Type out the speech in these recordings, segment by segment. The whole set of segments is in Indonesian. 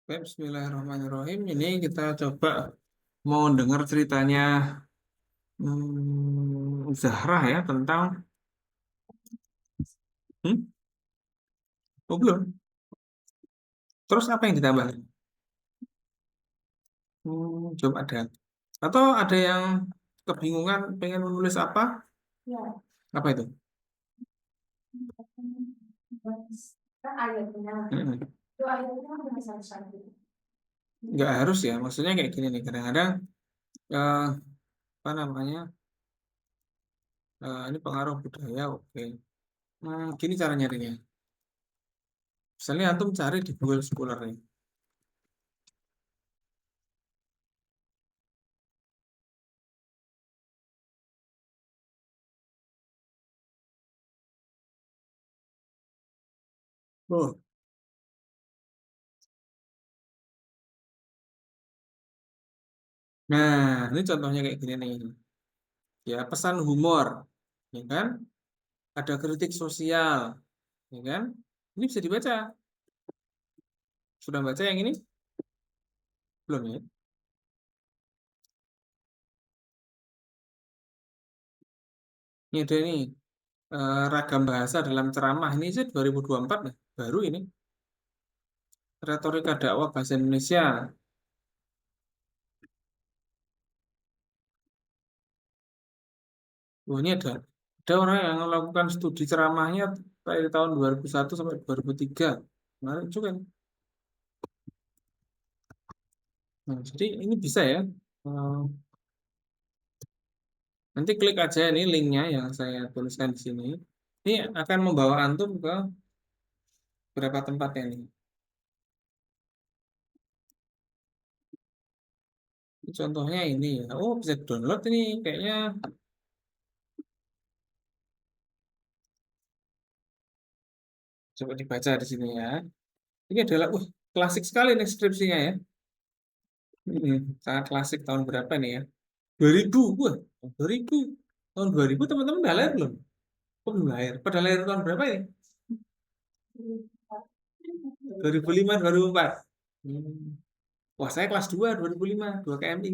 Baik, Bismillahirrahmanirrahim. Ini kita coba mau dengar ceritanya Zahra ya tentang hmm? Oh, belum. Terus apa yang ditambah? Coba ada. Atau ada yang kebingungan pengen menulis apa? Ya. Apa itu? Kan ayatnya. Itu ayatnya bisa satu. Nggak harus ya. Maksudnya kayak gini nih. Kadang-kadang eh, apa namanya? Ini pengaruh budaya. Oke. Gini cara nyarinya. Misalnya antum cari di Google Scholar nih. Oh, nah, ini contohnya kayak gini nih. Ya, pesan humor, ya kan? Ada kritik sosial, ya kan? Ini bisa dibaca. Sudah baca yang ini? Belum ya? Ini ada nih, ragam bahasa dalam ceramah. Ini sih 2024 nih, baru ini. Retorika dakwah bahasa Indonesia. Oh, ini ada orang yang melakukan studi ceramahnya dari tahun 2001 sampai 2003. Menarik juga nih. Nah, jadi ini bisa ya. Eh, Nanti klik aja ini linknya yang saya tuliskan di sini. Ini akan membawa antum ke beberapa tempat ya nih. Contohnya ini ya. Oh, bisa download ini kayaknya. Coba dibaca di sini ya. Ini adalah, klasik sekali nih skripsinya ya. Sangat klasik tahun berapa nih ya? 2000, 2000. Tahun 2000 teman-teman udah lahir belum? Oh, belum lahir. Pada lahir tahun berapa ini? 2005, 2004. Hmm. Wah, saya kelas 2, 2005, 2 KMI.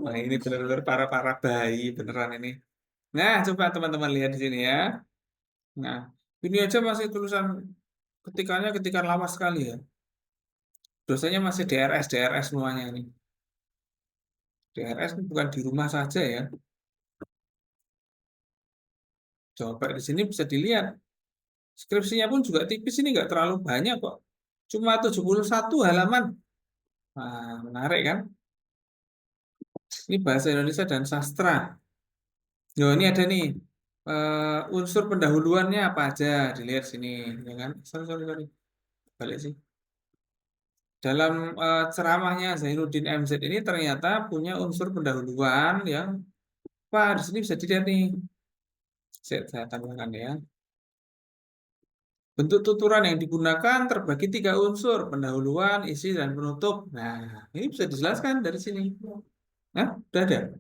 Wah, ini benar-benar para-para bayi beneran ini. Nah, coba teman-teman lihat di sini ya. Nah, ini aja masih tulisan ketikannya ketikan lawas sekali ya. Dosanya masih DRS, DRS semuanya ini. DRS ini bukan di rumah saja ya. Coba di sini bisa dilihat. Skripsinya pun juga tipis ini nggak terlalu banyak kok. Cuma 71 halaman. Nah, menarik kan? Ini bahasa Indonesia dan sastra. Yo, ini ada nih unsur pendahuluannya apa aja. Dilihat sini, ya kan? Sorry, sorry, sorry. Balik sih. Dalam ceramahnya Zainuddin MZ ini ternyata punya unsur pendahuluan yang wah di sini bisa dilihat nih. Saya tambahkan ya. Bentuk tuturan yang digunakan terbagi tiga unsur, pendahuluan, isi, dan penutup. Nah, ini bisa dijelaskan dari sini. Nah, udah ada.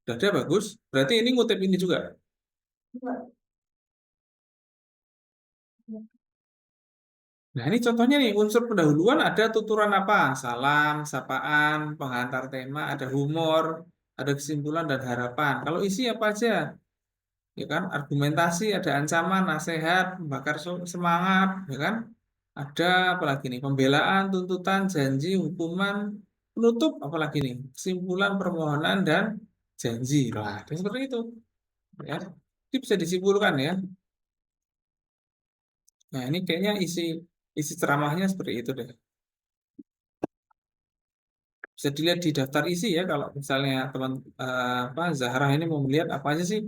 Udah ada, bagus. Berarti ini ngutip ini juga. Nah, ini contohnya nih, unsur pendahuluan ada tuturan apa? Salam, sapaan, penghantar tema, ada humor, ada kesimpulan dan harapan. Kalau isi apa aja? Ya kan, argumentasi, ada ancaman, nasihat, membakar semangat, ya kan? Ada apalagi nih, pembelaan, tuntutan, janji, hukuman, penutup, apalagi nih, kesimpulan, permohonan dan janji. Nah, dan seperti itu, ya. Ini bisa disimpulkan ya. Nah, ini kayaknya isi isi ceramahnya seperti itu deh. Bisa dilihat di daftar isi ya kalau misalnya teman apa Zahra ini mau melihat apa aja sih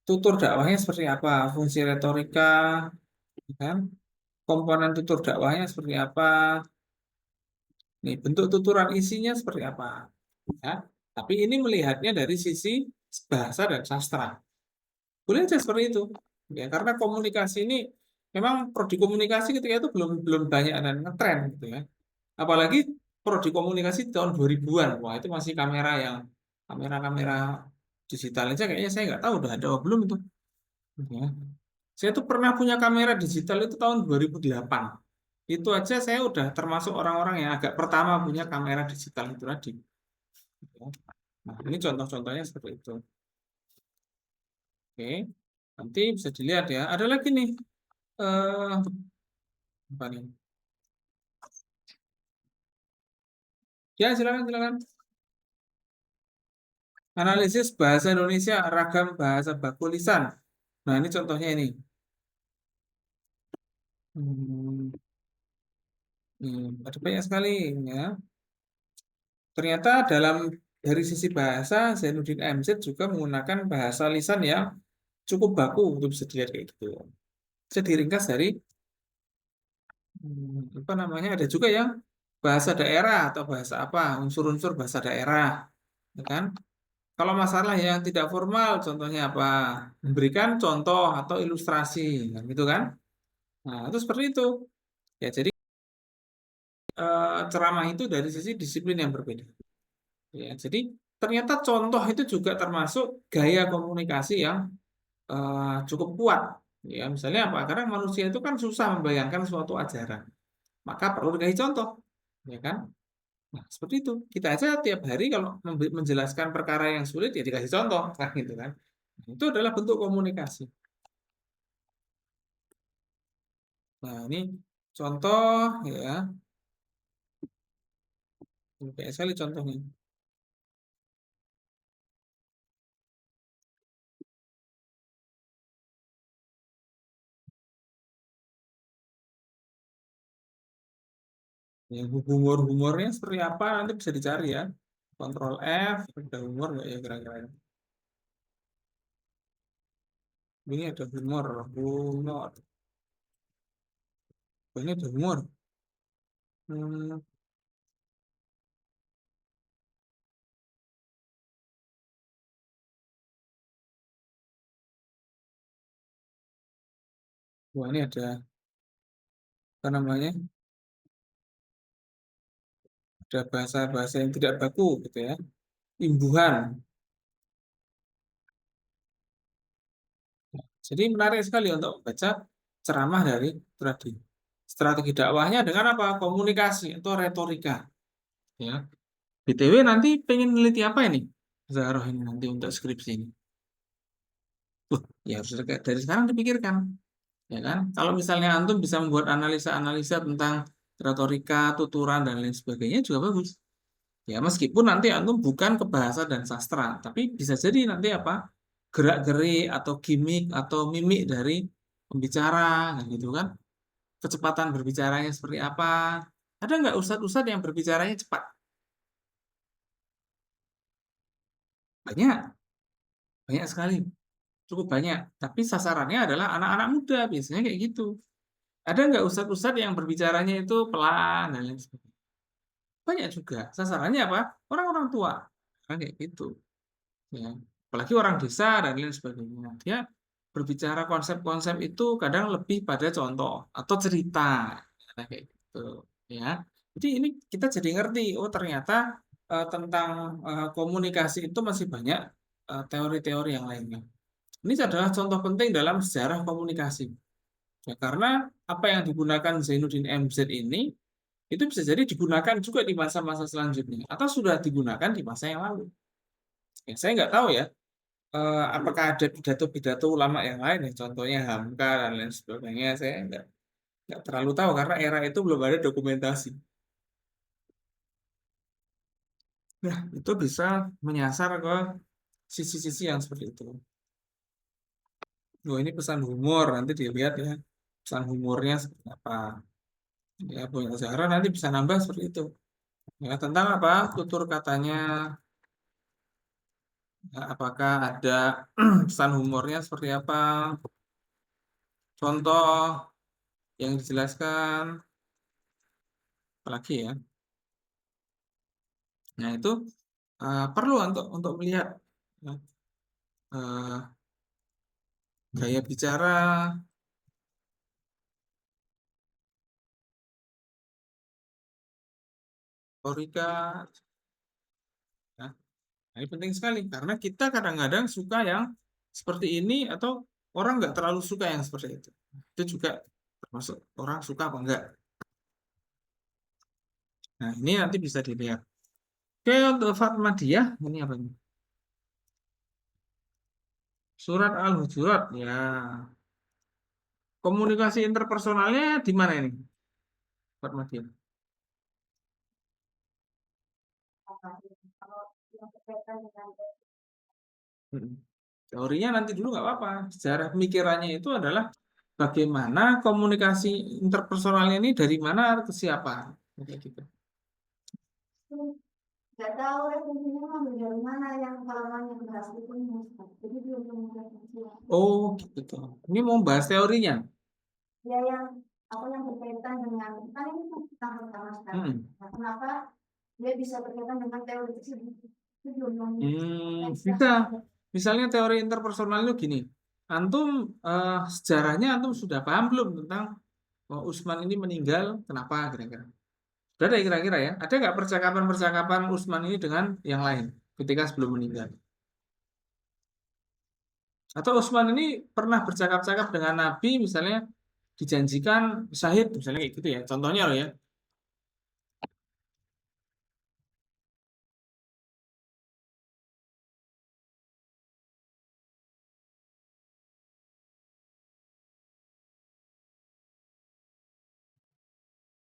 tutur dakwahnya seperti apa, fungsi retorika, ya kan? Komponen tutur dakwahnya seperti apa, nih bentuk tuturan isinya seperti apa, ya. Tapi ini melihatnya dari sisi bahasa dan sastra. Boleh aja seperti itu, ya karena komunikasi ini memang prodi komunikasi ketika itu belum belum banyak dan ngetren gitu ya. Apalagi prodi komunikasi tahun 2000-an. Wah, itu masih kamera-kamera digital aja kayaknya saya nggak tahu udah ada apa belum itu. Ya. Saya tuh pernah punya kamera digital itu tahun 2008. Itu aja saya udah termasuk orang-orang yang agak pertama punya kamera digital itu tadi. Nah, ini contoh-contohnya seperti itu. Oke, nanti bisa dilihat ya. Ada lagi nih, eh apa nih? Ya, silakan, silakan. Analisis bahasa Indonesia, ragam bahasa baku lisan. Nah, ini contohnya ini. Hmm, ada banyak sekali ya. Ternyata dari sisi bahasa, Zainuddin MZ juga menggunakan bahasa lisan yang cukup baku untuk bisa dilihat kayak gitu. Bisa diringkas dari apa namanya? Ada juga yang bahasa daerah atau bahasa apa, unsur-unsur bahasa daerah, ya kan? Kalau masalah yang tidak formal, contohnya apa? Memberikan contoh atau ilustrasi, kan gitu kan? Nah, itu seperti itu. Ya, jadi ceramah itu dari sisi disiplin yang berbeda. Ya, jadi ternyata contoh itu juga termasuk gaya komunikasi yang cukup kuat. Ya, misalnya apa? Karena manusia itu kan susah membayangkan suatu ajaran, maka perlu dikasih contoh, ya kan? Nah, seperti itu. Kita aja tiap hari kalau menjelaskan perkara yang sulit ya dikasih contoh, kan gitu kan? Nah, itu adalah bentuk komunikasi. Nah, ini contoh ya, kayak sekali contohnya. Ya, humornya seperti apa nanti bisa dicari ya. Kontrol F, ada humor nggak ya kira-kira? Ini ada humor, humor. Oh, ini ada humor. Hmm, wah ini apa namanya? Ada bahasa-bahasa yang tidak baku gitu ya. Imbuhan. Jadi menarik sekali untuk baca ceramah dari Tradi. Strategi dakwahnya dengan apa? Komunikasi atau retorika. Ya. BTW nanti pengen neliti apa ini? Zaroh ini nanti untuk skripsi ini. Ya harus dari sekarang dipikirkan. Ya kan? Kalau misalnya antum bisa membuat analisa-analisa tentang retorika, tuturan dan lain sebagainya juga bagus. Ya meskipun nanti antum bukan ke bahasa dan sastra, tapi bisa jadi nanti apa? Gerak-gerik atau gimmick atau mimik dari pembicara, nah gitu kan? Kecepatan berbicaranya seperti apa? Ada nggak ustadz-ustadz yang berbicaranya cepat? Banyak, banyak sekali, cukup banyak. Tapi sasarannya adalah anak-anak muda, biasanya kayak gitu. Ada nggak ustadz-ustadz yang berbicaranya itu pelan dan lain sebagainya? Banyak juga. Sasarannya apa? Orang-orang tua. Kan kayak gitu. Ya. Apalagi orang desa dan lain sebagainya. Dia berbicara konsep-konsep itu kadang lebih pada contoh atau cerita. Nah, kayak gitu. Ya. Jadi ini kita jadi ngerti, oh ternyata tentang komunikasi itu masih banyak teori-teori yang lainnya. Ini adalah contoh penting dalam sejarah komunikasi. Ya, karena apa yang digunakan Zainuddin MZ ini itu bisa jadi digunakan juga di masa-masa selanjutnya atau sudah digunakan di masa yang lalu. Ya, saya nggak tahu ya, apakah ada pidato-pidato ulama yang lain ya, contohnya Hamka dan lain sebagainya. Saya nggak terlalu tahu karena era itu belum ada dokumentasi. Nah, itu bisa menyasar ke sisi-sisi yang seperti itu. Oh, ini pesan humor, nanti dilihat ya, pesan humornya seperti apa. Ya, punya Zahra nanti bisa nambah seperti itu. Ya, tentang apa? Tutur katanya, ya, apakah ada pesan humornya seperti apa? Contoh yang dijelaskan, apalagi ya. Nah, itu perlu untuk melihat ya, eh, gaya bicara, retorika. Ya. Nah, ini penting sekali karena kita kadang-kadang suka yang seperti ini atau orang nggak terlalu suka yang seperti itu. Itu juga termasuk orang suka apa enggak. Nah, ini nanti bisa dilihat. Oke, untuk Fatmadiyah, ini apa ini? Surat Al-Hujurat, ya. Komunikasi interpersonalnya di mana ini, Fatmadiyah? Mm. Teorinya nanti dulu nggak apa-apa. Sejarah pemikirannya itu adalah bagaimana komunikasi interpersonalnya ini dari mana ke siapa. Kayak gitu. Nggak tahu ya fungsinya ngambil dari mana yang kalau yang bahas itu jadi belum fungsi Oh, gitu. Ini mau bahas teorinya. ya yang apa yang berkaitan dengan kan ini tentang pertama sekarang. Hmm. Nah, kenapa dia bisa berkaitan dengan teori tersebut itu belum Bisa. Misalnya teori interpersonal itu gini. Antum sejarahnya antum sudah paham belum tentang Usman ini meninggal kenapa kira-kira? Sudah ada kira-kira ya? Ada nggak percakapan-percakapan Usman ini dengan yang lain ketika sebelum meninggal? Atau Usman ini pernah bercakap-cakap dengan Nabi misalnya dijanjikan syahid misalnya kayak gitu ya. Contohnya loh ya.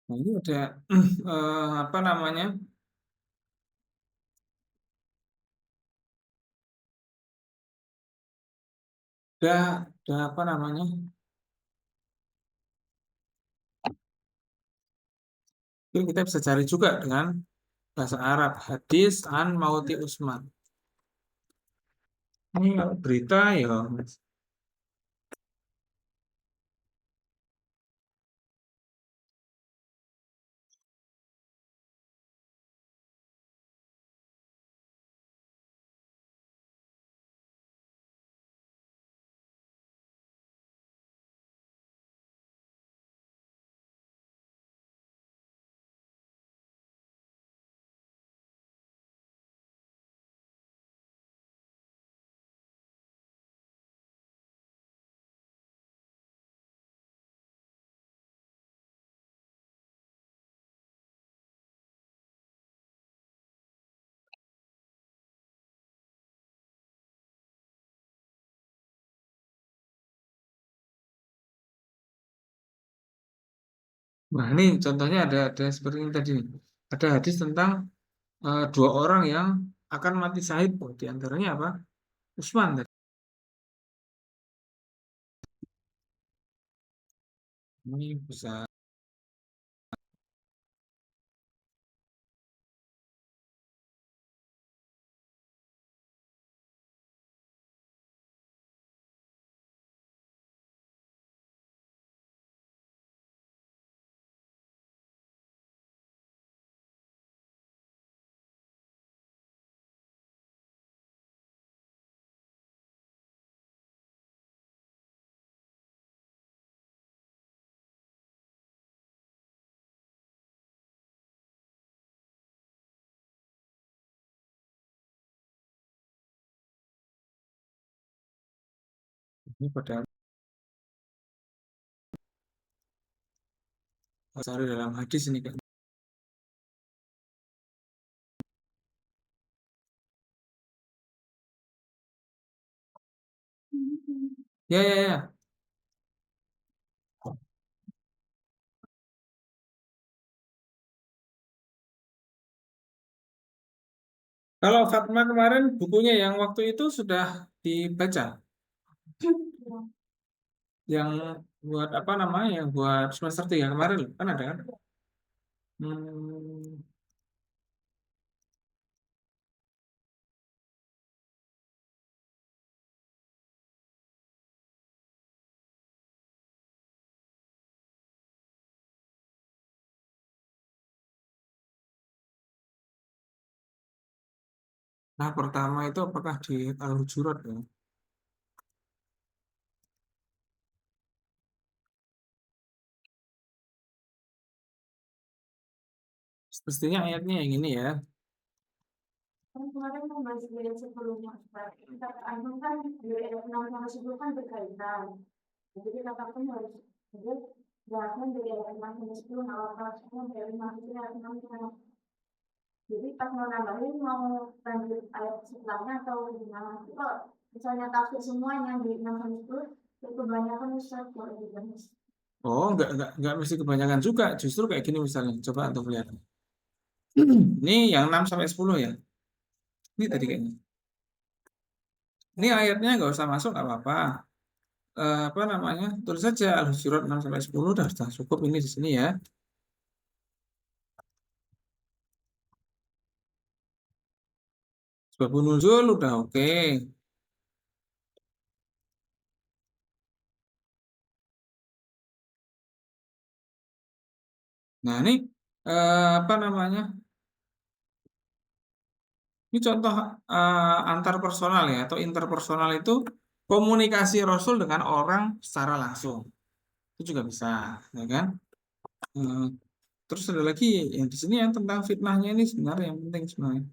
Nah, ini ada apa namanya? Ada apa namanya? Mungkin kita bisa cari juga dengan bahasa Arab. Hadis an Mauti Usman. Ini kalau berita ya, Mas. Nah, ini contohnya ada seperti ini tadi nih. Ada hadis tentang dua orang yang akan mati syahid. Oh, di antaranya apa? Usman tadi. Ini bisa. Ini pada cari dalam hadis ini kan. Ya, ya, ya. Kalau Fatma kemarin bukunya yang waktu itu sudah dibaca. Yang buat apa namanya? Yang buat semester 3 kemarin loh. Kan ada kan? Hmm. Nah, pertama itu apakah di Al-Hujurat ya? Pastinya ayatnya yang ini ya. Kan kemarin membahas di ayat sebelumnya, Ustaz. Kata Anum kan di ayat 6 sampai 10 kan berkaitan. Jadi kata pun harus jadi bahasnya dari ayat 6 sampai 10 nggak apa-apa. Cuma dari maksudnya ayat 6 sampai. Jadi pas mau nambahin mau lanjut ayat setelahnya atau gimana? Tapi kalau misalnya tafsir semuanya di 6 sampai 10 itu kebanyakan Ustaz boleh dibahas. Oh, nggak mesti kebanyakan juga. Justru kayak gini misalnya. Coba untuk lihat. Ini yang 6 sampai 10 ya. Ini tadi kayaknya. Ini ayatnya nggak usah masuk, nggak apa-apa. Apa namanya? Tulis saja Al-Hujurat 6 sampai 10 sudah cukup ini di sini ya. Sebab nuzul udah oke. Nah, ini apa namanya? Ini contoh antar personal ya atau interpersonal itu komunikasi Rasul dengan orang secara langsung. Itu juga bisa, ya kan? Eh, Terus ada lagi yang di sini yang tentang fitnahnya ini sebenarnya yang penting sebenarnya.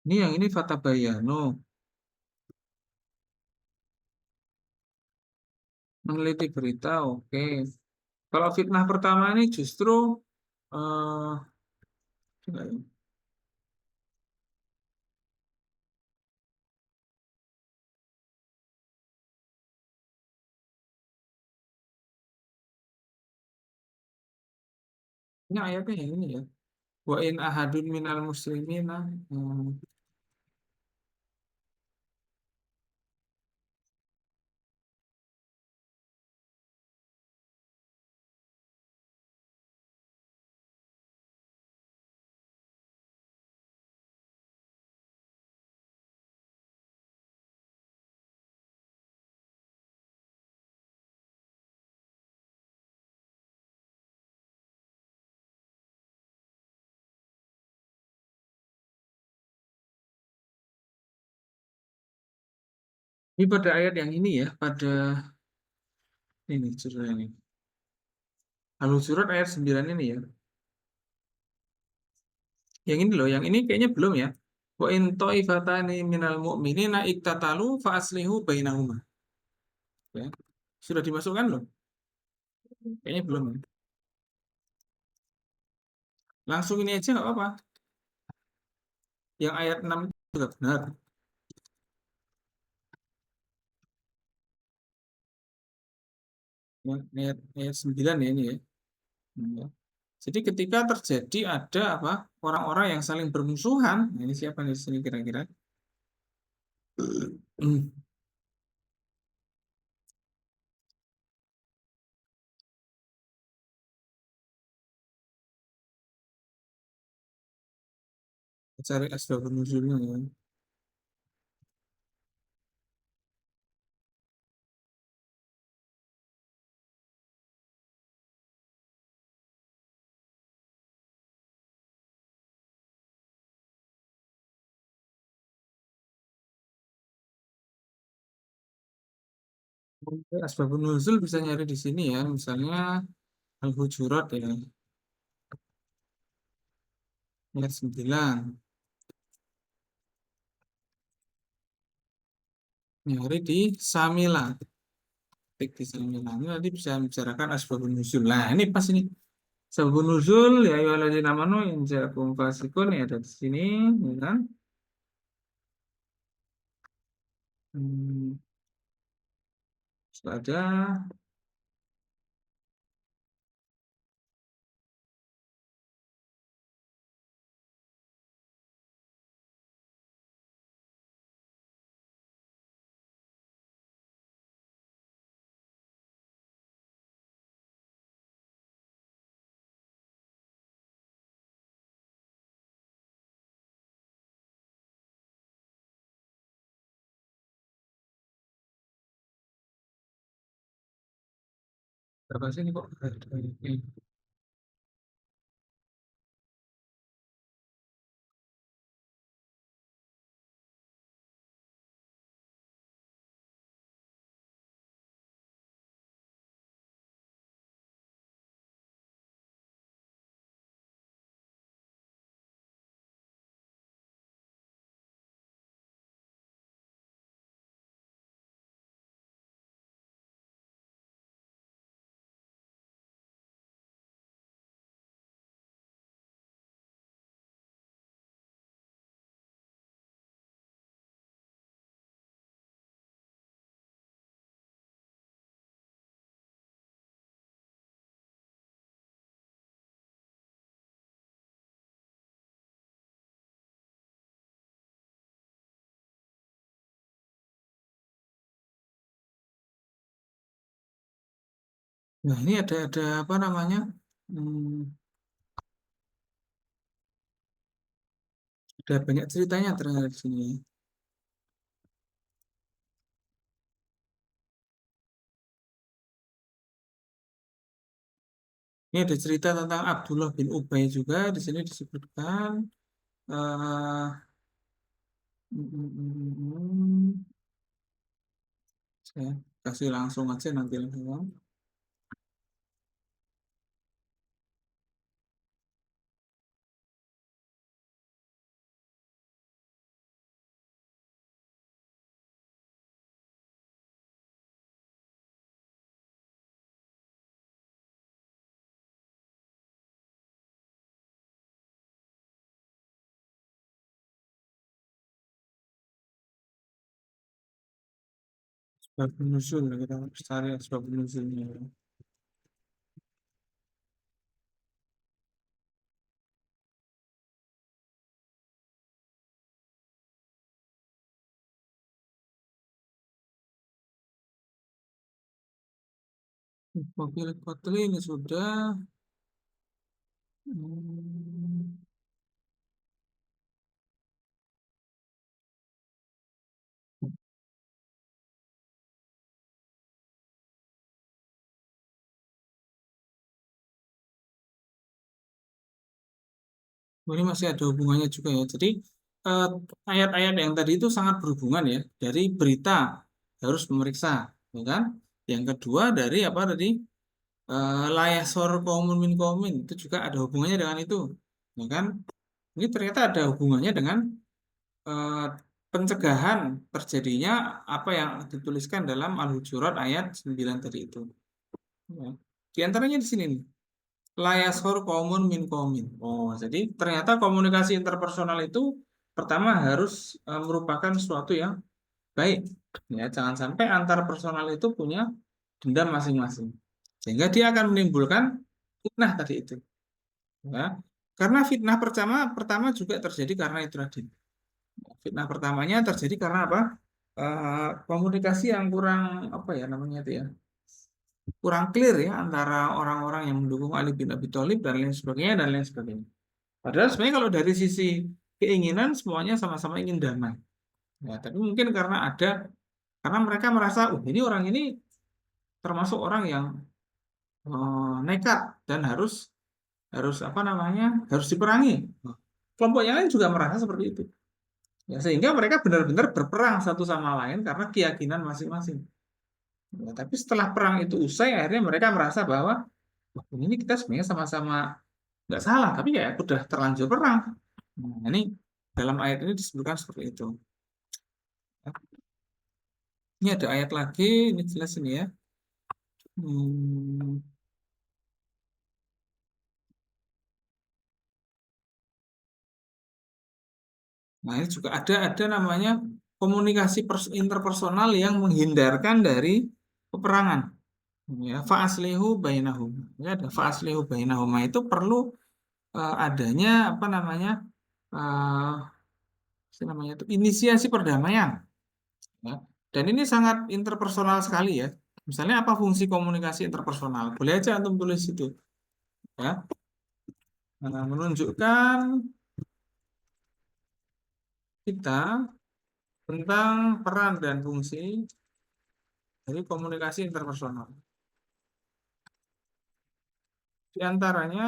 Ini yang ini Fatabayano, meneliti berita, oke. Kalau fitnah pertama ini justru eh coba ya. Ini ayatnya yang ini ya. Wa in ahadun minal muslimina. Ini pada ayat yang ini ya, pada ini judulnya ini. Al-Hujurat ayat 9 ini ya. Yang ini loh, yang ini kayaknya belum ya. Wa in ta'ifatani minal mu'minina iktatalu fa aslihu bainahuma. Ya. Sudah dimasukkan loh? Kayaknya belum ya. Langsung ini aja nggak apa-apa. Yang ayat 6 itu juga benar. Yang ayat 9 ya ini ya. Ya. Jadi ketika terjadi ada apa orang-orang yang saling bermusuhan, nah ini siapa di sini kira-kira? Hmm, cari asbabun nuzulnya ya. Asbabun nuzul bisa nyari di sini ya, misalnya Al-Hujurat ya, ayat 9. Nyari di Samila, ketik di Samila. Ini nanti bisa membicarakan asbabun nuzul. Nah, ini pas ini. Asbabun nuzul ya ayyuhalladzina amanu in ja'akum fasiqun ya ada di sini, ya kan? Hmm, terus ada berapa sih ini kok? Nah, ini ada apa namanya? Hmm, ada banyak ceritanya ternyata di sini. Ini ada cerita tentang Abdullah bin Ubay juga di sini disebutkan. eh mm, mm, mm, mm. Saya kasih langsung aja nanti langsung. Sebab nuzul kita harus cari sebab nuzulnya. Mobil Kotlin ini sudah. Hmm. Ini masih ada hubungannya juga ya. Jadi eh, ayat-ayat yang tadi itu sangat berhubungan ya. Dari berita harus memeriksa, ya kan? Yang kedua dari apa tadi? Layasor kaumun min kaumin itu juga ada hubungannya dengan itu, ya kan? Ini ternyata ada hubungannya dengan eh, pencegahan terjadinya apa yang dituliskan dalam Al-Hujurat ayat 9 tadi itu. Ya. Di antaranya di sini nih. Layashor komun min komin. Oh, jadi ternyata komunikasi interpersonal itu pertama harus merupakan sesuatu yang baik. Ya, jangan sampai antar personal itu punya dendam masing-masing. Sehingga dia akan menimbulkan fitnah tadi itu. Ya. Karena fitnah pertama pertama juga terjadi karena itu tadi. Fitnah pertamanya terjadi karena apa? Komunikasi yang kurang apa ya namanya itu ya? Kurang clear ya antara orang-orang yang mendukung Ali bin Abi Thalib dan lain sebagainya dan lain sebagainya. Padahal sebenarnya kalau dari sisi keinginan semuanya sama-sama ingin damai. Ya, tapi mungkin karena mereka merasa, ini orang ini termasuk orang yang nekat dan harus harus apa namanya harus diperangi. Kelompok yang lain juga merasa seperti itu. Ya, sehingga mereka benar-benar berperang satu sama lain karena keyakinan masing-masing. Ya, tapi setelah perang itu usai, akhirnya mereka merasa bahwa wah, ini kita sebenarnya sama-sama nggak salah, tapi ya udah terlanjur perang. Nah, ini dalam ayat ini disebutkan seperti itu. Ini ada ayat lagi, ini jelas ini ya. Hmm, Nah, ini juga ada namanya komunikasi interpersonal yang menghindarkan dari peperangan. Ya, fa'aslihu bainahum. Ya, ada fa'aslihu bainahum. Nah, itu perlu adanya apa namanya? Apa namanya itu inisiasi perdamaian. Ya. Dan ini sangat interpersonal sekali ya. Misalnya apa fungsi komunikasi interpersonal? Boleh aja antum tulis itu. Ya. Menunjukkan kita tentang peran dan fungsi dari komunikasi interpersonal. Di antaranya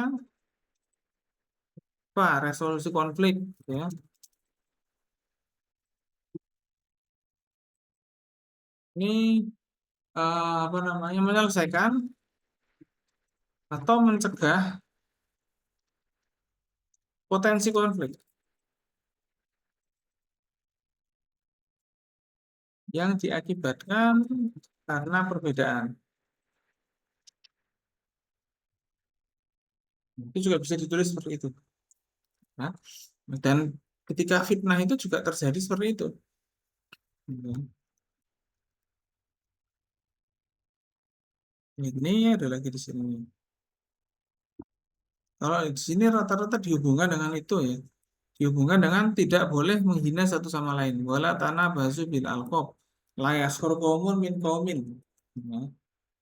apa? Resolusi konflik, ya. Ini apa namanya menyelesaikan atau mencegah potensi konflik yang diakibatkan karena perbedaan. Itu juga bisa ditulis seperti itu. Nah, dan ketika fitnah itu juga terjadi seperti itu. Ini ada lagi di sini. Kalau di sini rata-rata dihubungkan dengan itu ya. Dihubungkan dengan tidak boleh menghina satu sama lain. Wala tanah basu bil alqab. La yaskhur qaumun min qaumin. Ya.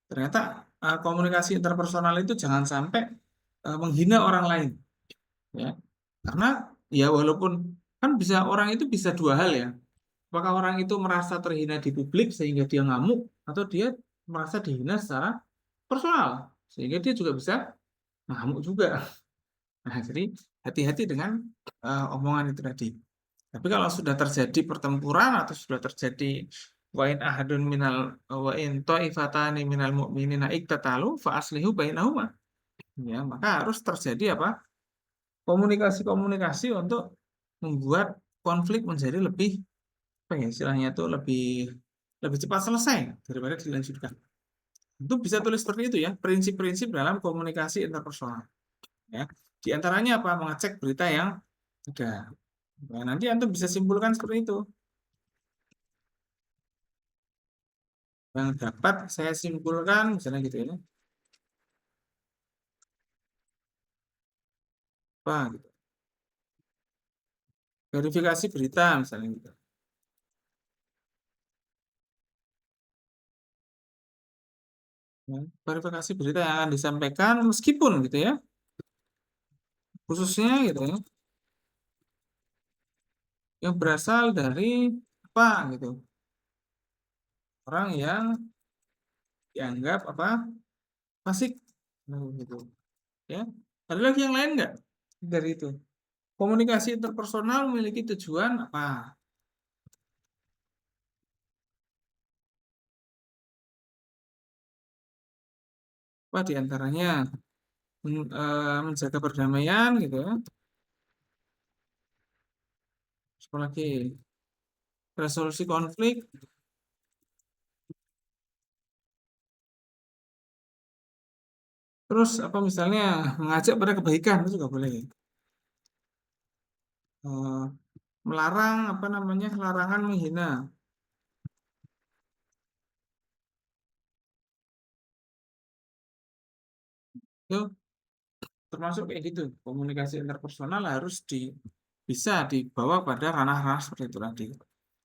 Ternyata komunikasi interpersonal itu jangan sampai menghina orang lain, ya. Karena ya walaupun kan bisa orang itu bisa dua hal ya. Apakah orang itu merasa terhina di publik sehingga dia ngamuk, atau dia merasa dihina secara personal sehingga dia juga bisa ngamuk juga. Nah, jadi hati-hati dengan omongan itu tadi. Tapi kalau sudah terjadi pertempuran atau sudah terjadi wa in ta'ifatani minal mu'minina iktatalu fa aslihu bainahuma. Ya, maka harus terjadi apa? Komunikasi-komunikasi untuk membuat konflik menjadi lebih apa ya istilahnya itu lebih lebih cepat selesai daripada dilanjutkan. Itu bisa tulis seperti itu ya, prinsip-prinsip dalam komunikasi interpersonal. Ya, di antaranya apa? Mengecek berita yang ada. Nah, nanti antum bisa simpulkan seperti itu. Yang dapat saya simpulkan misalnya gitu ya. Apa gitu. Verifikasi berita misalnya gitu. Ya, verifikasi berita yang akan disampaikan meskipun gitu ya. Khususnya gitu ya. Yang berasal dari apa gitu. Orang yang dianggap apa? Fasik. Nah, gitu. Ya. Ada lagi yang lain nggak dari itu? Komunikasi interpersonal memiliki tujuan apa? Apa diantaranya menjaga perdamaian gitu ya. Apalagi resolusi konflik. Terus apa misalnya mengajak pada kebaikan itu juga boleh. Eh, melarang apa namanya larangan menghina itu termasuk kayak gitu. Komunikasi interpersonal harus bisa dibawa pada ranah-ranah seperti itu tadi.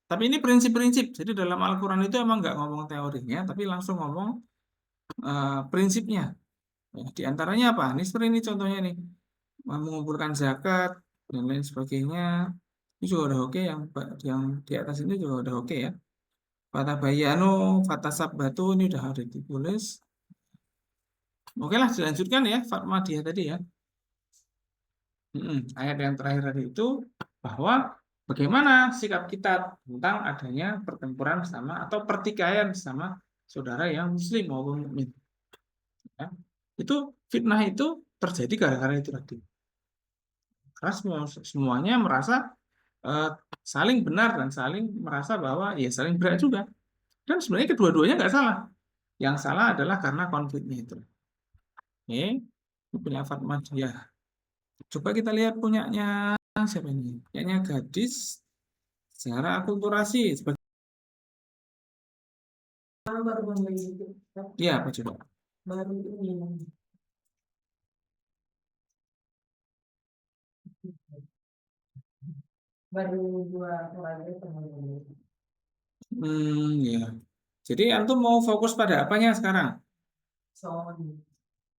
Tapi ini prinsip-prinsip. Jadi dalam Al-Quran itu emang nggak ngomong teorinya, tapi langsung ngomong prinsipnya. Ya, di antaranya apa? Ini seperti ini contohnya nih, mengumpulkan zakat dan lain sebagainya. Ini juga udah oke yang di atas ini juga udah oke ya. Fata bayanu, fata sabbatu ini udah ada ditulis. Oke lah, dilanjutkan ya, Fatma dia tadi ya. Ayat yang terakhir tadi itu bahwa bagaimana sikap kita tentang adanya pertempuran sama atau pertikaian sama saudara yang muslim maupun mukmin. Ya. Itu fitnah itu terjadi gara-gara itu tadi. Karena semuanya merasa eh, saling benar dan saling merasa bahwa ya saling berat juga. Dan sebenarnya kedua-duanya nggak salah. Yang salah adalah karena konfliknya itu. Oke, ini punya Fatmah. Coba kita lihat punyanya siapa ini? Punyanya gadis secara akulturasi. Kalau baru membeli itu, Iya, apa coba? baru ini baru dua keluarga sama ini. Ya. Jadi antum mau fokus pada apanya sekarang? Soalnya,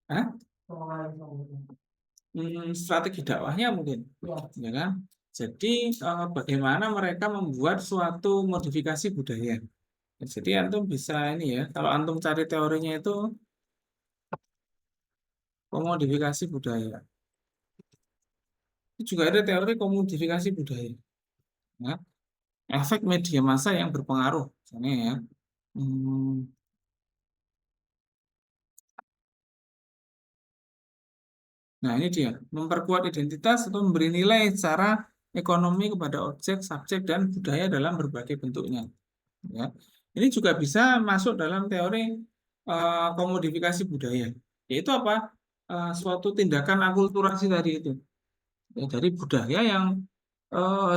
Hah? soalnya, Strategi dakwahnya mungkin, ya, ya kan? Jadi bagaimana mereka membuat suatu modifikasi budaya. Jadi antum bisa ini ya, kalau antum cari teorinya itu komodifikasi budaya. Itu juga ada teori komodifikasi budaya. Ya. Efek media massa yang berpengaruh, misalnya ya. Hmm, Nah, ini dia, memperkuat identitas atau memberi nilai secara ekonomi kepada objek, subjek, dan budaya dalam berbagai bentuknya. Ya. Ini juga bisa masuk dalam teori komodifikasi budaya, yaitu apa? Suatu tindakan akulturasi tadi itu, ya, dari budaya yang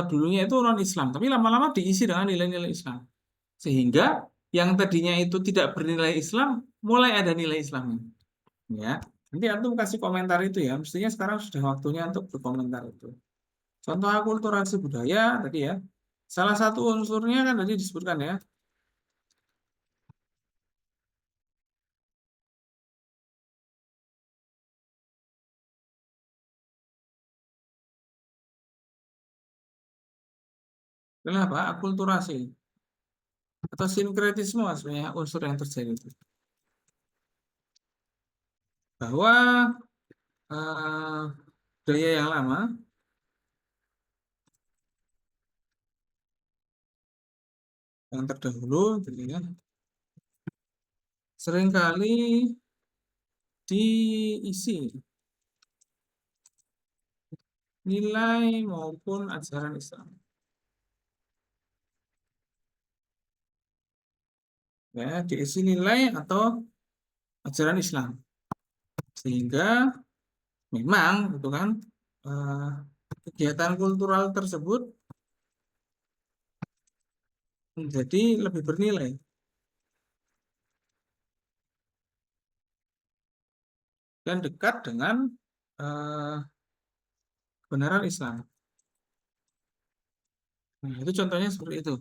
dulunya itu non-Islam, tapi lama-lama diisi dengan nilai-nilai Islam, sehingga yang tadinya itu tidak bernilai Islam mulai ada nilai Islamnya. Ya, nanti antum kasih komentar itu ya. Mestinya sekarang sudah waktunya untuk berkomentar itu. Contoh akulturasi budaya tadi ya. Salah satu unsurnya kan tadi disebutkan ya, Kenapa? Akulturasi atau sinkretisme sebenarnya unsur yang terjadi itu. Bahwa eh, budaya yang lama, yang terdahulu, gitu ya, seringkali diisi nilai maupun ajaran Islam. Ya, diisi nilai atau ajaran Islam. Sehingga memang gitu kan eh, kegiatan kultural tersebut menjadi lebih bernilai dan dekat dengan eh, kebenaran Islam. Nah, itu contohnya seperti itu.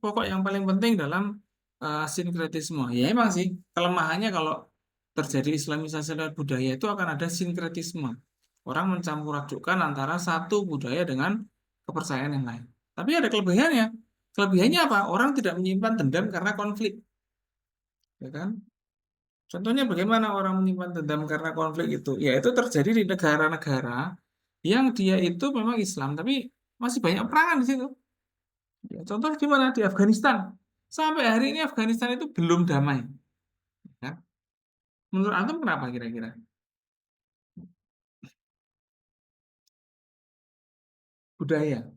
Pokok yang paling penting dalam sinkretisme. Ya emang sih, kelemahannya kalau terjadi Islamisasi lewat budaya itu akan ada sinkretisme. Orang mencampur adukkan antara satu budaya dengan kepercayaan yang lain. Tapi ada kelebihannya. Kelebihannya apa? Orang tidak menyimpan dendam karena konflik. Ya kan? Contohnya bagaimana orang menyimpan dendam karena konflik itu? Ya itu terjadi di negara-negara yang dia itu memang Islam, tapi masih banyak perangan di situ. Ya, contoh di mana? Di Afghanistan. Sampai hari ini Afghanistan itu belum damai. Ya. Menurut Antum kenapa kira-kira? Budaya,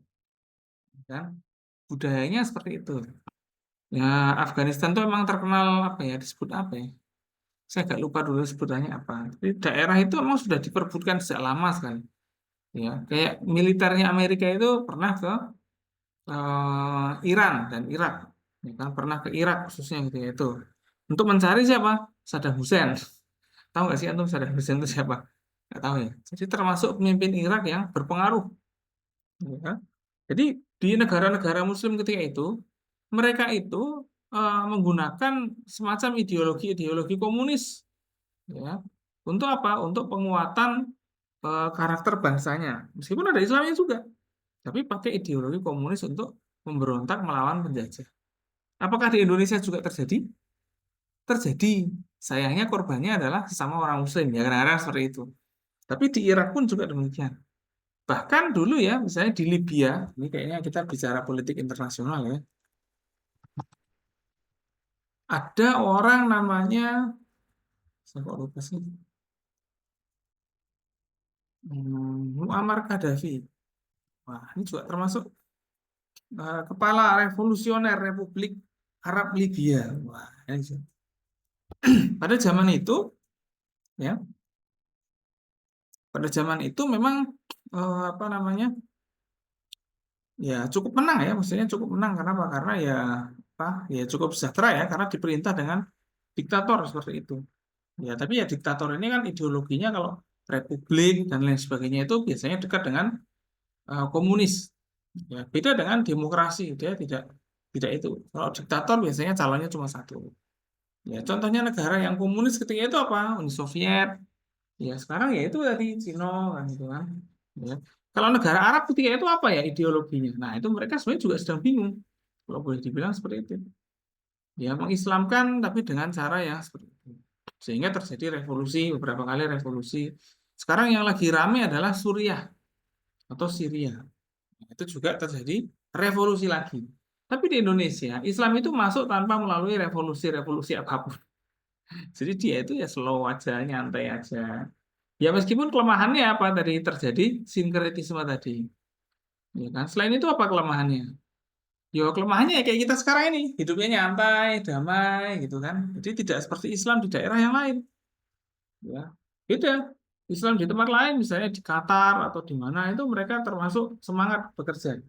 kan? Budayanya seperti itu. Ya, Afghanistan tuh emang terkenal apa ya? Disebut apa ya? Saya agak lupa dulu sebutannya apa. Tapi daerah itu emang sudah diperebutkan sejak lama sekali. Ya, kayak militernya Amerika itu pernah ke Iran dan Irak. Ya kan pernah ke Irak khususnya gitu ya itu. Untuk mencari siapa? Saddam Hussein. Tahu nggak sih antum Saddam Hussein itu siapa? Nggak tahu ya. Jadi termasuk pemimpin Irak yang berpengaruh. Ya kan? Jadi di negara-negara Muslim ketika itu mereka itu menggunakan semacam ideologi-ideologi komunis, ya, untuk apa? Untuk penguatan karakter bangsanya. Meskipun ada Islamnya juga, tapi pakai ideologi komunis untuk memberontak melawan penjajah. Apakah di Indonesia juga terjadi? Terjadi. Sayangnya korbannya adalah sesama orang Muslim, ya kadang-kadang seperti itu. Tapi di Irak pun juga demikian. Bahkan dulu ya, misalnya di Libya, ini kayaknya kita bicara politik internasional ya, ada orang namanya, saya kok lupa sih, Muammar Gaddafi. Wah, ini juga termasuk kepala revolusioner Republik Arab Libya. Wah, ini. Pada zaman itu, ya, pada zaman itu memang apa namanya, ya cukup menang ya, maksudnya cukup menang. Kenapa? Karena ya apa? Ya cukup sejahtera ya, karena diperintah dengan diktator seperti itu. Ya, tapi ya diktator ini kan ideologinya kalau republik dan lain sebagainya itu biasanya dekat dengan komunis. Ya, beda dengan demokrasi, dia tidak itu. Kalau diktator biasanya calonnya cuma satu. Ya, contohnya negara yang komunis ketika itu apa? Uni Soviet. Ya, sekarang ya itu tadi Cina kan gitu kan. Ya. Kalau negara Arab ketika itu apa ya ideologinya? Nah, itu mereka sebenarnya juga sedang bingung. Kalau boleh dibilang seperti itu. Ya, mengislamkan tapi dengan cara yang seperti itu. Sehingga terjadi revolusi, beberapa kali revolusi. Sekarang yang lagi rame adalah Suriah atau Syria. Nah, itu juga terjadi revolusi lagi. Tapi di Indonesia, Islam itu masuk tanpa melalui revolusi-revolusi apapun. Jadi dia itu ya slow aja, nyantai aja. Ya meskipun kelemahannya apa tadi terjadi sinkretisme tadi. Ya kan? Selain itu apa kelemahannya? Ya kelemahannya ya kayak kita sekarang ini, hidupnya nyantai, damai gitu kan. Jadi tidak seperti Islam di daerah yang lain. Ya. Beda. Islam di tempat lain misalnya di Qatar atau di mana itu mereka termasuk semangat bekerja.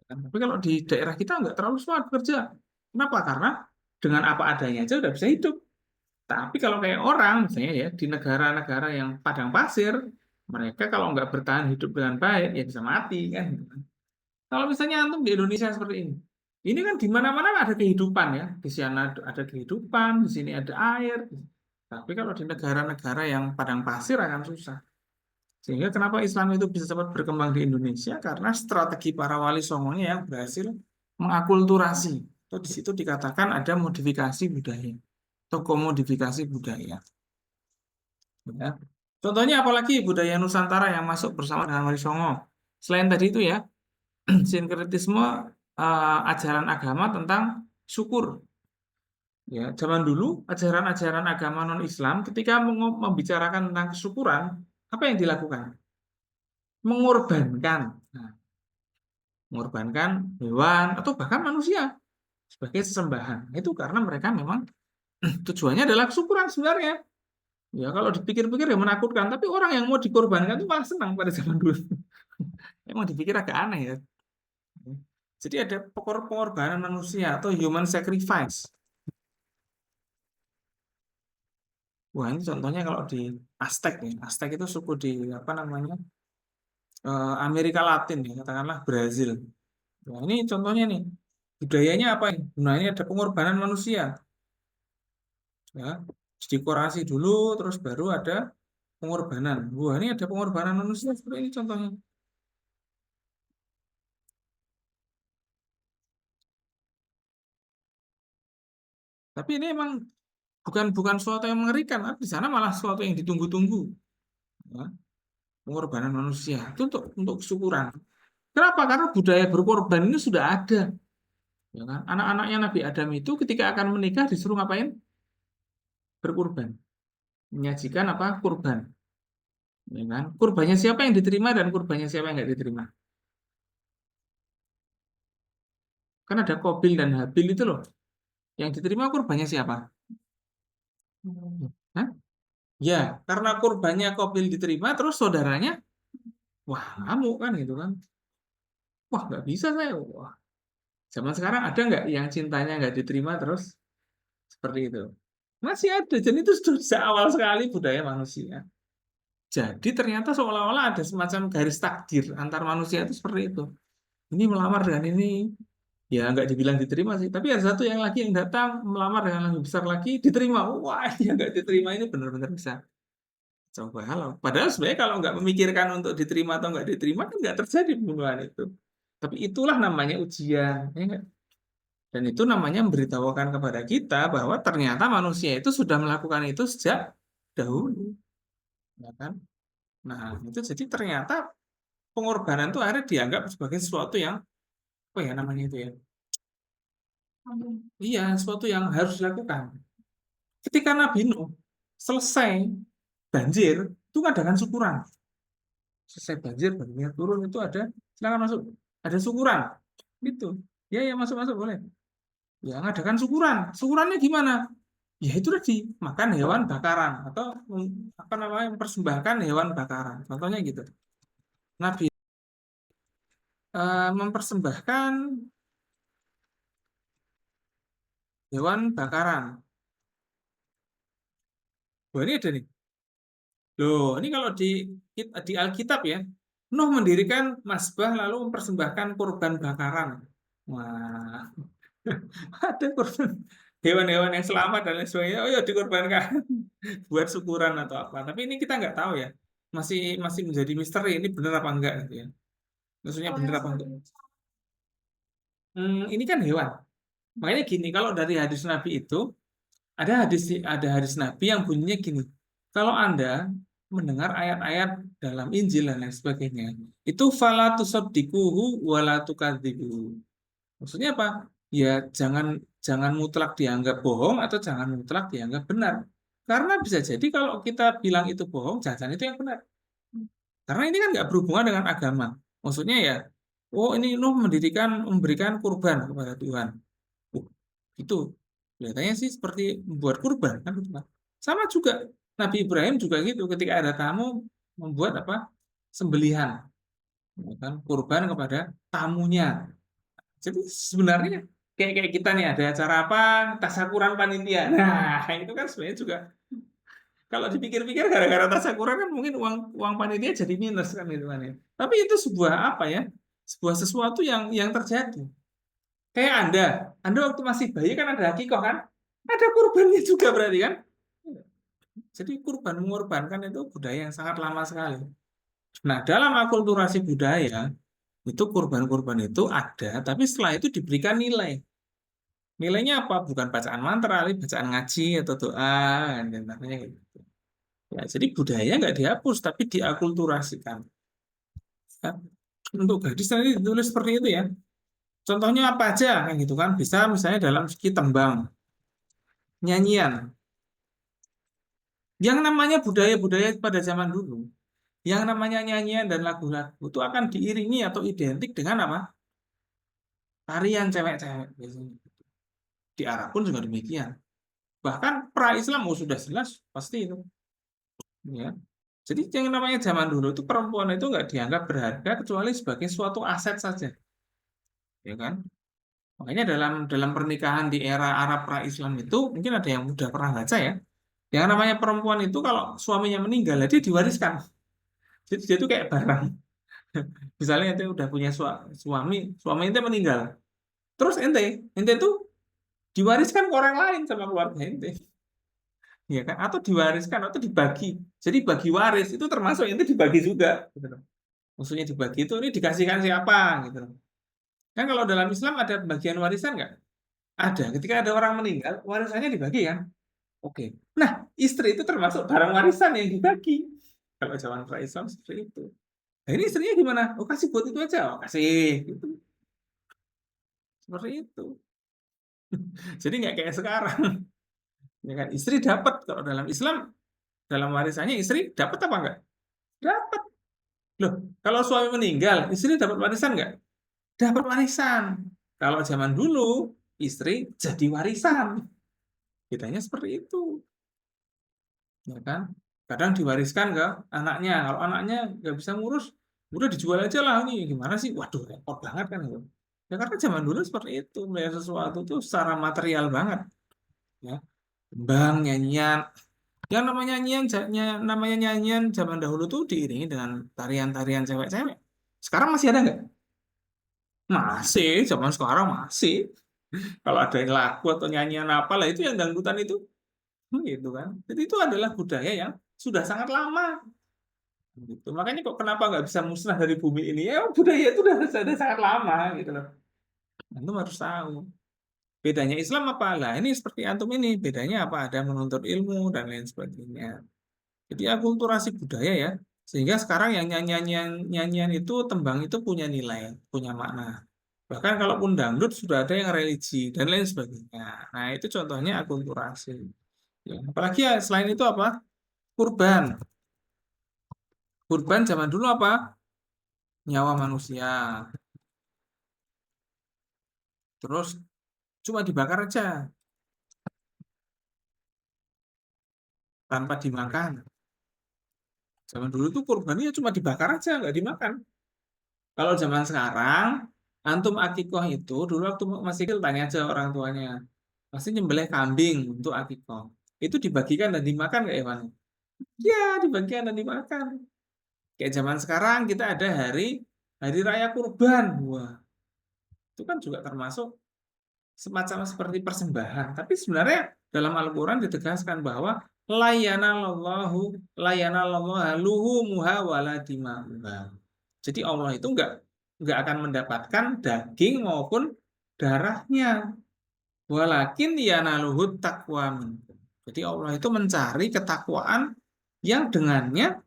Kan? Tapi kalau di daerah kita nggak terlalu semangat bekerja. Kenapa? Karena dengan apa adanya aja udah bisa hidup. Tapi kalau kayak orang, misalnya ya, di negara-negara yang padang pasir, mereka kalau nggak bertahan hidup dengan baik, ya bisa mati kan. Gitu kan. Kalau misalnya antum di Indonesia seperti ini kan di mana-mana ada kehidupan ya. Di sana ada kehidupan, di sini ada air. Tapi kalau di negara-negara yang padang pasir akan susah. Sehingga kenapa Islam itu bisa cepat berkembang di Indonesia? Karena strategi para wali songonya yang berhasil mengakulturasi. Atau di situ dikatakan ada modifikasi budaya atau komodifikasi budaya. Ya. Contohnya apalagi budaya Nusantara yang masuk bersama dengan Wali Songo. Selain tadi itu ya, sinkretisme ajaran agama tentang syukur. Ya, zaman dulu ajaran-ajaran agama non-Islam ketika membicarakan tentang kesyukuran, apa yang dilakukan? Mengorbankan. Nah, mengorbankan hewan atau bahkan manusia sebagai sesembahan. Itu karena mereka memang tujuannya adalah kesyukuran sebenarnya. Ya kalau dipikir-pikir ya menakutkan, tapi orang yang mau dikorbankan itu malah senang pada zaman dulu. Emang dipikir agak aneh ya. Jadi ada pengorbanan manusia atau human sacrifice. Wah ini contohnya kalau di Aztec ya. Aztec itu suku di apa namanya Amerika Latin ya, katakanlah Brazil. Nah, ini contohnya nih budayanya apa ini? Nah ini ada pengorbanan manusia. Ya, dekorasi dulu, terus baru ada pengorbanan. Wah ini ada pengorbanan manusia seperti ini contohnya. Tapi ini emang bukan bukan suatu yang mengerikan, tapi di sana malah suatu yang ditunggu-tunggu. Ya, pengorbanan manusia itu untuk kesyukuran. Kenapa? Karena budaya berkorban ini sudah ada. Ya kan? Anak-anaknya Nabi Adam itu ketika akan menikah disuruh ngapain? Berkorban. Menyajikan apa? Kurban. Ya kan? Kurbannya siapa yang diterima dan kurbannya siapa yang nggak diterima? Kan ada Qabil dan Habil itu loh. Yang diterima kurbannya siapa? Hah? Ya, karena kurbannya Qabil diterima, terus saudaranya, wah ngamuk kan gitu kan. Wah nggak bisa saya. Wah, zaman sekarang ada nggak yang cintanya nggak diterima terus seperti itu? Masih ada. Jadi itu sudah sejak awal sekali budaya manusia. Jadi ternyata seolah-olah ada semacam garis takdir antar manusia itu seperti itu. Ini melamar dengan ini, ya nggak dibilang diterima sih. Tapi ada satu yang lagi yang datang melamar dengan lebih besar lagi diterima. Wah, yang nggak diterima ini benar-benar bisa coba halau. Padahal sebenarnya kalau nggak memikirkan untuk diterima atau nggak diterima kan nggak terjadi pembunuhan itu. Tapi itulah namanya ujian, ya nggak? Dan itu namanya memberitahukan kepada kita bahwa ternyata manusia itu sudah melakukan itu sejak dahulu, ya kan? Nah, itu jadi ternyata pengorbanan itu akhirnya dianggap sebagai sesuatu yang apa ya namanya itu ya? Iya, sesuatu yang harus dilakukan. Ketika Nabi Nuh selesai banjir, itu ngadakan syukuran. Selesai banjir, banjir turun itu ada, silakan masuk. Ada syukuran. Gitu. Ya, ya masuk masuk boleh. Ya ngadakan syukuran. Syukurannya gimana? Ya itu tadi makan hewan bakaran atau apa namanya mempersembahkan hewan bakaran. Contohnya gitu. Nabi mempersembahkan hewan bakaran. Wah, ini ada nih. Loh, ini kalau di Alkitab ya, Nuh mendirikan mazbah lalu mempersembahkan kurban bakaran. Wah, ada kurban hewan-hewan yang selamat dan lain sebagainya. Oh ya dikorbankan buat syukuran atau apa. Tapi ini kita nggak tahu ya. Masih masih menjadi misteri ini benar apa enggak gitu ya. Maksudnya Oh benar yang apa enggak? sebelum Ini kan hewan. Makanya gini, kalau dari hadis Nabi itu ada hadis Nabi yang bunyinya gini. Kalau Anda mendengar ayat-ayat dalam Injil dan lain sebagainya, itu fala tusaddiquhu wa la tukadzibuhu. Maksudnya apa? Ya jangan jangan mutlak dianggap bohong atau jangan mutlak dianggap benar. Karena bisa jadi kalau kita bilang itu bohong, jangan itu yang benar. Karena ini kan nggak berhubungan dengan agama. Maksudnya ya, oh ini Nuh memberikan kurban kepada Tuhan. Oh, itu kelihatannya sih seperti membuat kurban kan gitu kan. Sama juga Nabi Ibrahim juga gitu ketika ada tamu membuat apa? Sembelihan, ya kan? Kurban kepada tamunya. Jadi sebenarnya kayak kayak kita nih ada acara apa tasyakuran panitia. Nah, itu kan sebenarnya juga kalau dipikir-pikir gara-gara tasyakuran kan mungkin uang uang panitia jadi minus kan gitu kan ya. Tapi itu sebuah apa ya? Sebuah sesuatu yang terjadi. Kayak Anda waktu masih bayi kan ada akikoh kan? Ada kurbannya juga berarti kan? Jadi kurban mengorbankan itu budaya yang sangat lama sekali. Nah, dalam akulturasi budaya, Itu kurban-kurban itu ada, tapi setelah itu diberikan nilai. Nilainya apa? Bukan bacaan mantra, tapi bacaan ngaji atau doa, dan namanya gitu. Ya, jadi budaya nggak dihapus, tapi diakulturasikan. Ya, untuk gadis nanti ditulis seperti itu ya. Contohnya apa aja, kayak gitu kan? Bisa misalnya dalam segi tembang, nyanyian. Yang namanya budaya-budaya pada zaman dulu, yang namanya nyanyian dan lagu-lagu itu akan diiringi atau identik dengan apa? Tarian cewek-cewek biasanya. Di Arab pun juga demikian. Bahkan pra-Islam sudah jelas pasti itu. Ya. Jadi yang namanya zaman dulu itu perempuan itu nggak dianggap berharga kecuali sebagai suatu aset saja, ya kan? Makanya dalam dalam pernikahan di era Arab pra-Islam itu mungkin ada yang udah pernah baca ya. Yang namanya perempuan itu kalau suaminya meninggal, dia diwariskan. Jadi dia itu kayak barang. Misalnya ente udah punya suami, suami ente meninggal. Terus ente itu diwariskan ke orang lain sama keluarga ente. Ya kan? Atau diwariskan atau dibagi. Jadi bagi waris itu termasuk ente dibagi juga. Gitu loh. Maksudnya dibagi itu ini dikasihkan siapa gitu loh. Kan kalau dalam Islam ada bagian warisan nggak? Ada. Ketika ada orang meninggal, warisannya dibagi kan? Oke. Nah, istri itu termasuk barang warisan yang dibagi. Kalau zaman pra-Islam seperti itu. Nah, ini istrinya gimana? Oh, kasih buat itu aja. Oh, kasih. Gitu. Seperti itu. Jadi nggak kayak sekarang. Ya kan? Istri dapat. Kalau dalam Islam, dalam warisannya istri dapat apa enggak? Dapat. Loh, kalau suami meninggal, istri dapat warisan nggak? Dapat warisan. Kalau zaman dulu, istri jadi warisan. Bedanya seperti itu. Ya kan? Kadang diwariskan ke anaknya. Kalau anaknya nggak bisa ngurus, udah dijual aja lah ini. Gimana sih? Waduh, repot banget kan itu. Ya karena zaman dulu seperti itu, melihat sesuatu itu secara material banget. Ya, tembang, nyanyian. Yang namanya nyanyian, namanya nyanyian zaman dahulu tuh diiringi dengan tarian-tarian cewek-cewek. Sekarang masih ada nggak? Masih, zaman sekarang masih. Kalau ada yang lagu atau nyanyian apa lah itu yang dangdutan itu, gitu kan. Jadi itu adalah budaya yang sudah sangat lama. Gitu. Makanya kok kenapa nggak bisa musnah dari bumi ini? Ya budaya itu sudah sangat lama gitu loh. Antum harus tahu. Bedanya Islam apa? Lah ini seperti antum ini. Bedanya apa? Ada menuntut ilmu dan lain sebagainya. Jadi akulturasi budaya ya. Sehingga sekarang yang nyanyian itu tembang itu punya nilai, punya makna. Bahkan kalaupun dangdut sudah ada yang religi dan lain sebagainya. Nah, itu contohnya akulturasi. Ya. Apalagi ya selain itu apa? Kurban. Kurban zaman dulu apa? Nyawa manusia. Terus cuma dibakar aja tanpa dimakan. Zaman dulu tuh kurbannya cuma dibakar aja, nggak dimakan. Kalau zaman sekarang, antum akikoh itu dulu waktu masih kecil tanya aja orang tuanya, pasti nyembelih kambing untuk akikoh. Itu dibagikan dan dimakan nggak Ewan? Ya, dibagikan dan dimakan. Kayak zaman sekarang kita ada hari hari raya kurban. Wah, itu kan juga termasuk semacam seperti persembahan. Tapi sebenarnya dalam Al-Quran ditegaskan bahwa layanalallahu luhumuha wala dima'uha. Jadi Allah itu nggak akan mendapatkan daging maupun darahnya. Walakin yanaluhut taqwa minkum. Jadi Allah itu mencari ketakwaan yang dengannya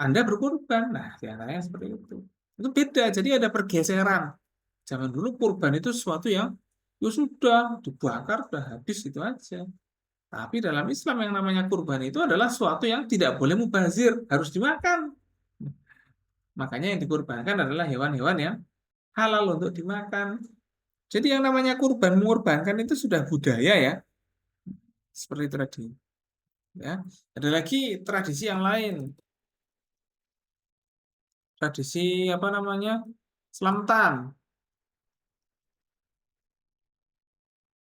Anda berkurban. Nah, diantaranya seperti itu. Itu beda. Jadi ada pergeseran. Zaman dulu kurban itu sesuatu yang ya sudah dibakar, sudah habis itu aja. Tapi dalam Islam yang namanya kurban itu adalah sesuatu yang tidak boleh mubazir, harus dimakan. Makanya yang dikurbankan adalah hewan-hewan yang halal untuk dimakan. Jadi yang namanya kurban, mengorbankan itu sudah budaya ya, seperti itu tadi. Ya, ada lagi tradisi yang lain, tradisi apa namanya, selamatan.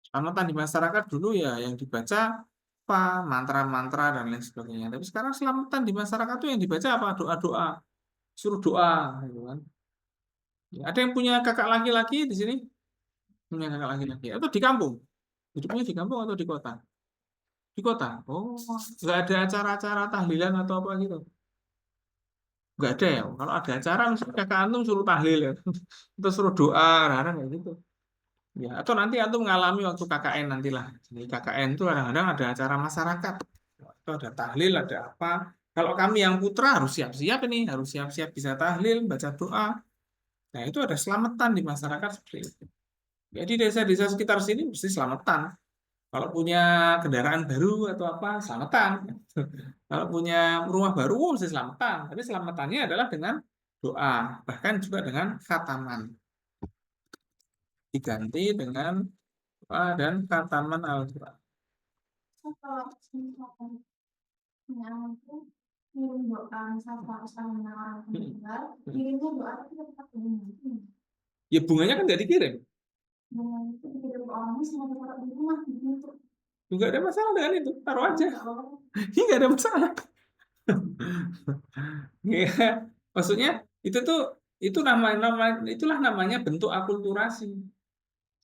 Selamatan di masyarakat dulu ya yang dibaca apa mantra-mantra dan lain sebagainya. Tapi sekarang selamatan di masyarakat tuh yang dibaca apa doa-doa, suruh doa, gitu kan. Ya, ada yang punya kakak laki-laki di sini, punya kakak laki-laki atau di kampung? Hidupnya di kampung atau di kota? Di kota. Oh, nggak ada acara-acara tahlilan atau apa gitu. Nggak ada ya. Kalau ada acara misalnya kakak antum suruh tahlil ya. Terus suruh doa, kadang kayak gitu. Ya, atau nanti antum mengalami waktu KKN nantilah. Jadi KKN itu kadang-kadang ada acara masyarakat. Itu ada tahlil, ada apa. Kalau kami yang putra harus siap-siap ini, harus siap-siap bisa tahlil, baca doa. Nah, itu ada selamatan di masyarakat seperti itu. Jadi desa-desa sekitar sini mesti selamatan. Kalau punya kendaraan baru atau apa, selamatan. Kalau punya rumah baru, mesti selamatan. Tapi selamatannya adalah dengan doa, bahkan juga dengan khataman. Diganti dengan doa dan khataman Al-Quran. So, kalau misalkan yang itu kirim doa misalnya kalau misalnya orang meninggal, kirimnya doa itu tetap ini. Ya bunganya kan nggak dikirim. Dengan itu dikirim ke orangnya sama taruh di rumah gitu. Nggak ada masalah dengan itu. Taruh aja. Oh, Ini nggak ada masalah. Ya, maksudnya itu tuh itu nama itulah namanya bentuk akulturasi.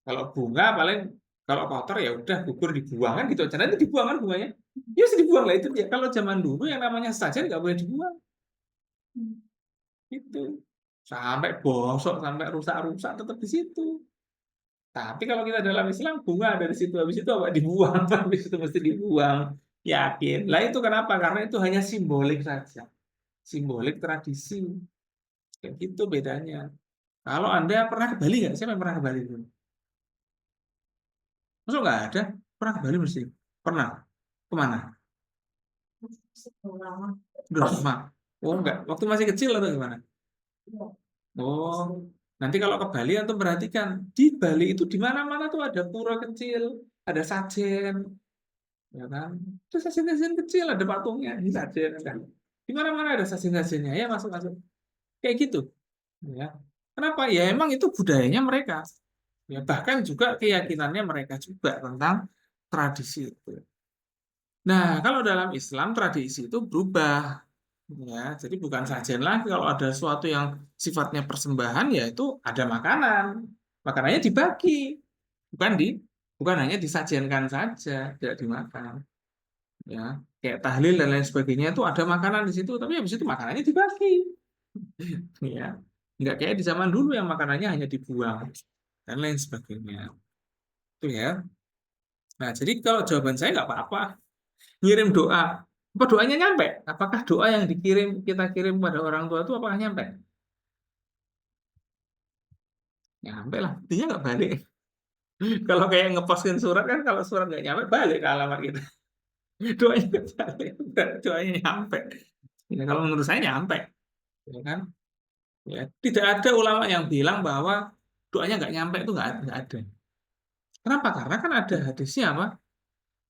Kalau bunga paling kalau kotor ya udah gugur dibuang kan gitu aja. Nanti dibuang kan bunganya. Ya harus dibuang lah itu ya. Kalau zaman dulu yang namanya saja nggak boleh dibuang hmm. gitu. Sampai bosok, sampai rusak-rusak tetap di situ. Tapi kalau kita dalam Islam bunga dari situ habis itu apa dibuang, habis itu mesti dibuang. Yakin. Lah itu kenapa? Karena itu hanya simbolik saja. Simbolik tradisi. Kayak gitu bedanya. Kalau Anda pernah ke Bali nggak? Siapa yang pernah ke Bali dulu? Masuk nggak ada? Pernah ke Bali mesti. Pernah. Kemana? Lama. Udah lama. Oh enggak. Waktu masih kecil atau gimana? Ya. Oh, nanti kalau ke Bali atau perhatikan di Bali itu di mana-mana tuh ada pura kecil, ada sajen, ya kan? Itu sajen-sajen kecil ada patungnya, ini sajen kan. Di mana-mana ada sajen-sajennya. Ya masuk masuk. Kayak gitu. Ya. Kenapa? Ya emang itu budayanya mereka. Ya, bahkan juga keyakinannya mereka juga tentang tradisi itu. Nah, kalau dalam Islam tradisi itu berubah. Ya, jadi bukan sajian lagi kalau ada sesuatu yang sifatnya persembahan ya itu ada makanan. Makanannya dibagi, bukan bukan hanya disajikan saja, tidak dimakan. Ya, kayak tahlil dan lain sebagainya itu ada makanan di situ, tapi habis itu makanannya dibagi. Ya, nggak kayak di zaman dulu yang makanannya hanya dibuang dan lain sebagainya. Itu ya. Nah, jadi kalau jawaban saya nggak apa-apa. Ngirim doa. Apa doanya nyampe? Apakah doa yang kita kirim pada orang tua itu apakah nyampe? Nyampe lah. Dia nggak balik. Kalau kayak ngepostin surat kan, kalau surat nggak nyampe, balik ke alamat kita. Doanya nggak balik. Doanya nyampe. Ya, kalau menurut saya nyampe. Ya kan? Ya, tidak ada ulama yang bilang bahwa doanya nggak nyampe itu nggak ada. Kenapa? Karena kan ada hadisnya apa?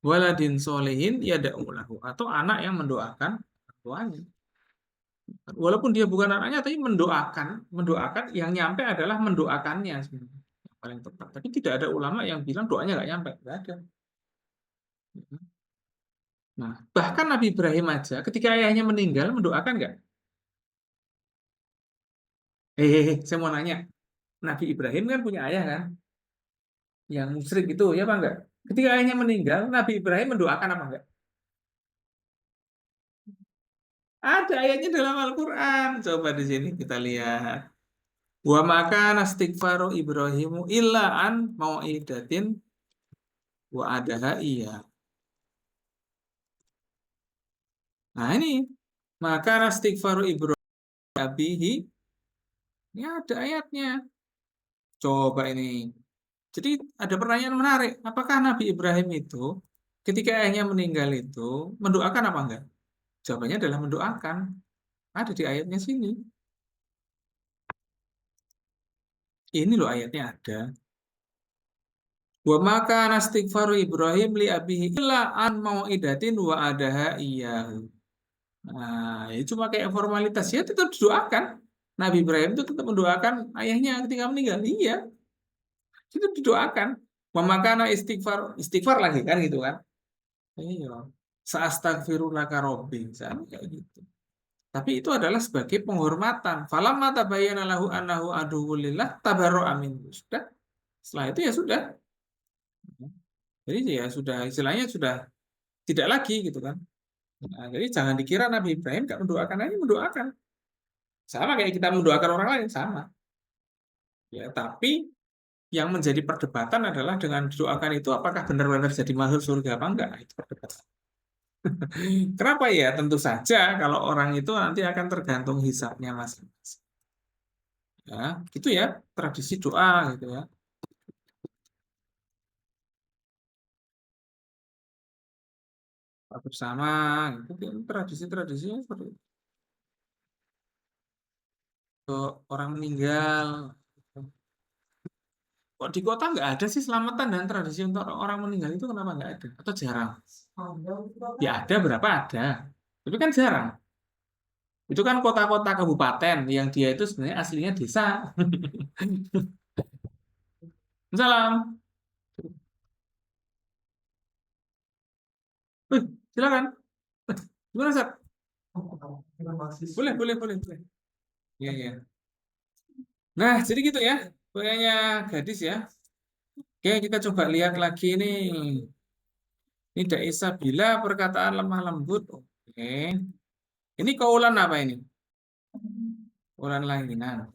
Waladin solihin yada'ulahu atau anak yang mendoakan orang tuanya. Walaupun dia bukan anaknya, tapi mendoakan, mendoakan yang nyampe adalah mendoakannya sebenarnya yang paling tepat. Tapi tidak ada ulama yang bilang doanya nggak nyampe, nggak ada. Nah, bahkan Nabi Ibrahim aja ketika ayahnya meninggal mendoakan nggak? Saya mau nanya, Nabi Ibrahim kan punya ayah kan, yang musyrik itu, ya apa enggak? Ketika ayahnya meninggal, Nabi Ibrahim mendoakan apa enggak? Ada ayatnya dalam Al-Quran. Coba di sini kita lihat. Wa maka nastighfaru Ibrahimu illa an mau'idatin wa adaha iya. Nah ini maka nastighfaru Ibrahim abihi. Ini ada ayatnya. Coba ini. Jadi ada pertanyaan menarik. Apakah Nabi Ibrahim itu ketika ayahnya meninggal itu mendoakan apa enggak? Jawabannya adalah mendoakan. Ada di ayatnya sini. Ini loh ayatnya ada. Wa maka nastighfaru Ibrahim li abihi illa an mau'idatin wa adaha iyahu. Nah, ya cuma kayak formalitas ya tetap didoakan. Nabi Ibrahim itu tetap mendoakan ayahnya ketika meninggal. Iya, itu didoakan. Wa makana istighfar, istighfar lagi kan gitu kan. Iya. Sa'astaghfirullaka rabbi. Misalnya kayak gitu. Tapi itu adalah sebagai penghormatan. Falamma tabayyana lahu annahu aduwwul lillah tabarra'a minhu. Sudah. Setelah itu ya sudah. Jadi ya sudah istilahnya sudah tidak lagi gitu kan. Nah, jadi jangan dikira Nabi Ibrahim nggak mendoakan, ini mendoakan. Sama kayak kita mendoakan orang lain, sama. Ya, tapi yang menjadi perdebatan adalah dengan didoakan itu apakah benar-benar jadi masuk surga apa enggak? Itu perdebatan. Kenapa ya? Tentu saja kalau orang itu nanti akan tergantung hisabnya masing-masing. Ya, gitu ya, tradisi doa gitu ya. Doa bersama gitu kan, tradisi-tradisinya seperti itu. Untuk orang meninggal. Kok di kota nggak ada sih selamatan dan tradisi untuk orang meninggal itu kenapa nggak ada? Atau jarang? Ya ada berapa ada. Tapi kan jarang. Itu kan kota-kota kabupaten yang dia itu sebenarnya aslinya desa. Salam. Silakan. Gimana, Sat? Boleh, boleh, boleh, boleh. Iya, iya. Nah, jadi gitu ya. Kayaknya gadis ya. Oke, kita coba lihat lagi nih. Ini Daisa bila perkataan lemah lembut. Oke. Ini kaulan apa ini? Kaulan langinan.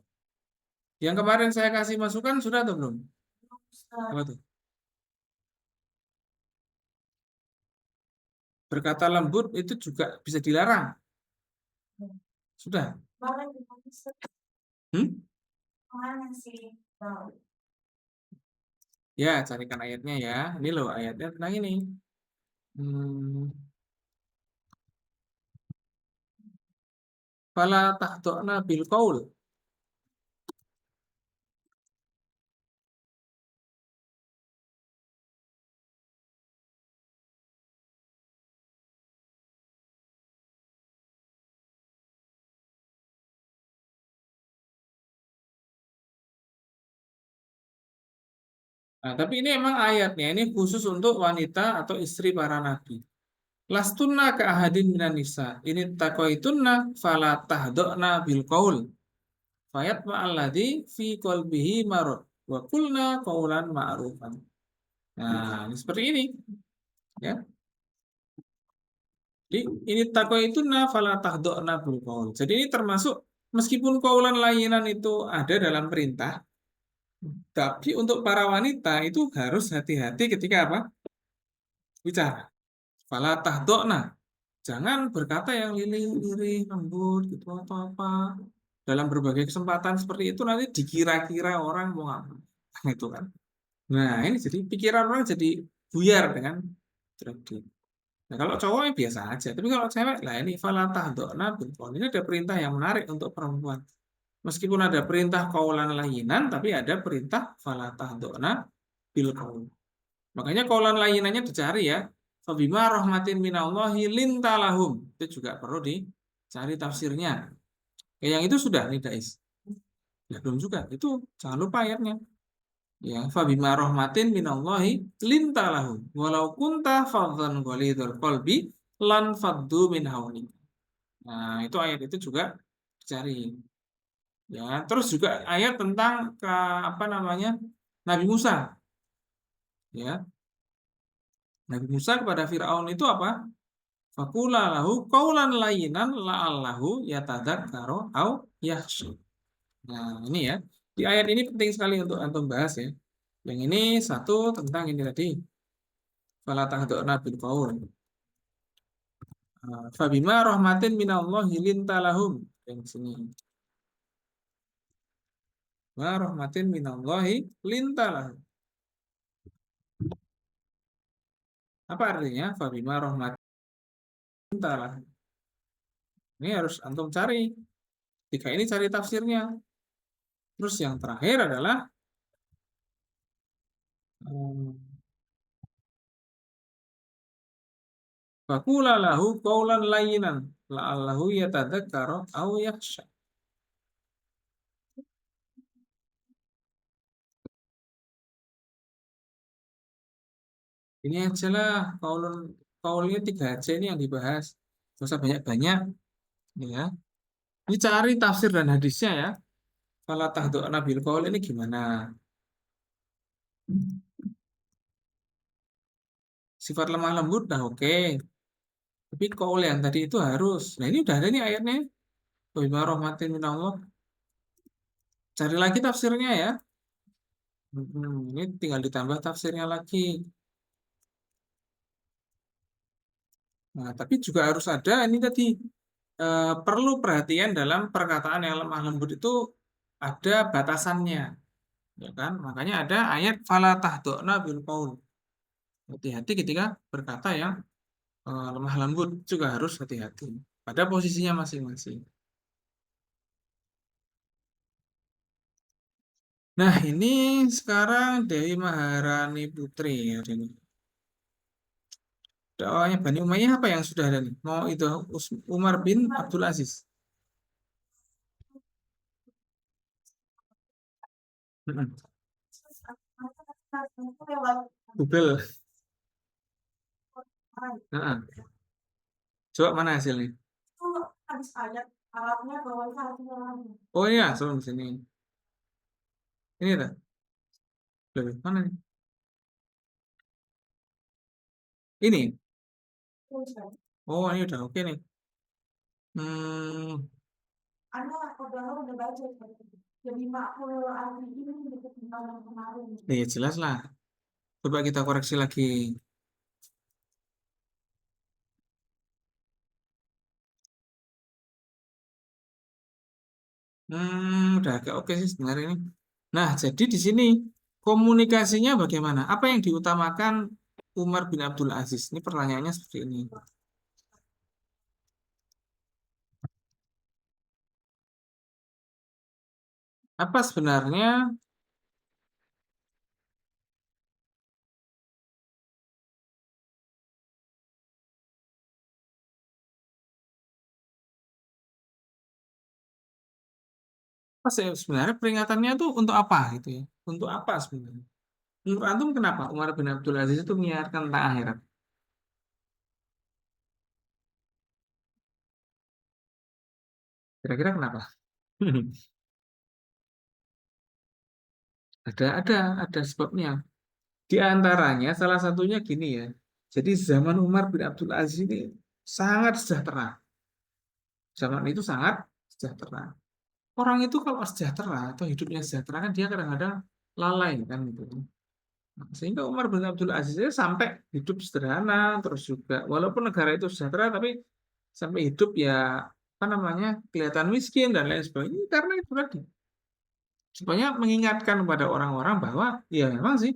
Yang kemarin saya kasih masukan sudah atau belum? Apa tuh? Berkata lembut itu juga bisa dilarang. Sudah. Hmm? Ya, carikan ayatnya ya. Ini loh ayatnya tentang ini. Hmm. Fala tahdona bil qaul. Nah, tapi ini emang ayatnya ini khusus untuk wanita atau istri para nabi. Lastunna ka ahadin minan nisa. Ini taqaitunna fala tahdona bil qaul. Fayat ma'alladzi fi qalbihi marad. Wa qulna qaulan ma'rufan. Nah, ini seperti ini ya. Jadi ini taqaitunna fala tahdona bil qaul. Jadi ini termasuk meskipun qaulan layinan itu ada dalam perintah, tapi untuk para wanita itu harus hati-hati ketika apa? Bicara. Fala tahdona. Jangan berkata yang lirih-lirih, lembut gitu atau apa. Dalam berbagai kesempatan seperti itu nanti dikira-kira orang mau apa. Itu kan. Nah, ini jadi pikiran orang jadi buyar dengan trading. Nah, kalau cowok ya biasa aja. Tapi kalau cewek, lah ini fala tahdona bil qaul. Ini ada perintah yang menarik untuk perempuan. Meskipun ada perintah kaulan layinan, tapi ada perintah fala tahdona bil qaul. Makanya kaulan layinannya dicari ya. Fabima rahmatin minallahi lintalahum. Itu juga perlu dicari tafsirnya. Yang itu sudah nih Dais. Ya belum juga. Itu jangan lupa ayatnya. Ya, fabima rahmatin minallahi lintalahum. Walau kunta fadhan ghalidul qalbi lan faddu min hawli. Nah, itu ayat itu juga dicari. Ya, terus juga ayat tentang apa namanya? Nabi Musa, ya. Nabi Musa kepada Firaun itu apa? Fakula lahu kaulan layinan la'allahu yatadzakkaru au yakhsha. Nah, ini ya. Di ayat ini penting sekali untuk antum bahas ya. Yang ini satu tentang ini tadi. Fala tahduna bil qaul. Fabima rahmatin minallahi lintalahum. Yang sini. Wa rahmatin minallahi lintalahum. Apa artinya? Fabima rahmatin lintalahum. Ini harus antum cari. Jika ini cari tafsirnya. Terus yang terakhir adalah Fakula lahu qawlan layinan la'allahu yatadzakkaru aw yakhsha. Ini aja lah kaulnya 3 aja ini yang dibahas. Gak usah banyak-banyak ya. Ini cari tafsir dan hadisnya ya. Fala tahdu'na bil qaul ini gimana? Sifat lemah lembut dah oke. Tapi qaul yang tadi itu harus. Nah, ini udah ada nih ayatnya. Wa bima rahmatin minallah. Cari lagi tafsirnya ya. Ini tinggal ditambah tafsirnya lagi. Nah, tapi juga harus ada ini tadi perlu perhatian dalam perkataan yang lemah lembut itu ada batasannya, ya kan? Makanya ada ayat fala tahdhuna bil qaul. Hati-hati ketika berkata yang lemah lembut juga harus hati-hati pada posisinya masing-masing. Nah, ini sekarang Dewi Maharani Putri ya ini. Dakwahnya Bani Umayyah apa yang sudah ada nih? Mau itu Umar bin Abdul Aziz. Mm-mm. Google. Heeh. Coba mana hasilnya? Oh iya, sebelum di sini. Ini dah. Loh, mana nih? Ini. Oh, ini udah oke nih. Hmm, ya jelas lah. Coba kita koreksi lagi. Udah agak oke sih sebenarnya ini. Nah, jadi di sini komunikasinya bagaimana? Apa yang diutamakan Umar bin Abdul Aziz? Ini pertanyaannya seperti ini. Apa sebenarnya sebenarnya peringatannya itu untuk apa gitu ya? Untuk apa sebenarnya? Menurut antum kenapa Umar bin Abdul Aziz itu mengingatkan tentang akhirat? Kira-kira kenapa? Ada sebabnya. Di antaranya salah satunya gini ya. Jadi zaman Umar bin Abdul Aziz ini sangat sejahtera. Zaman itu sangat sejahtera. Orang itu kalau sejahtera atau hidupnya sejahtera kan dia kadang-kadang lalai kan gitu. Nah, sehingga Umar bin Abdul Aziz itu sampai hidup sederhana terus juga walaupun negara itu sejahtera tapi sampai hidup ya apa namanya kelihatan miskin dan lain sebagainya karena itu tadi supaya mengingatkan kepada orang-orang bahwa ya memang sih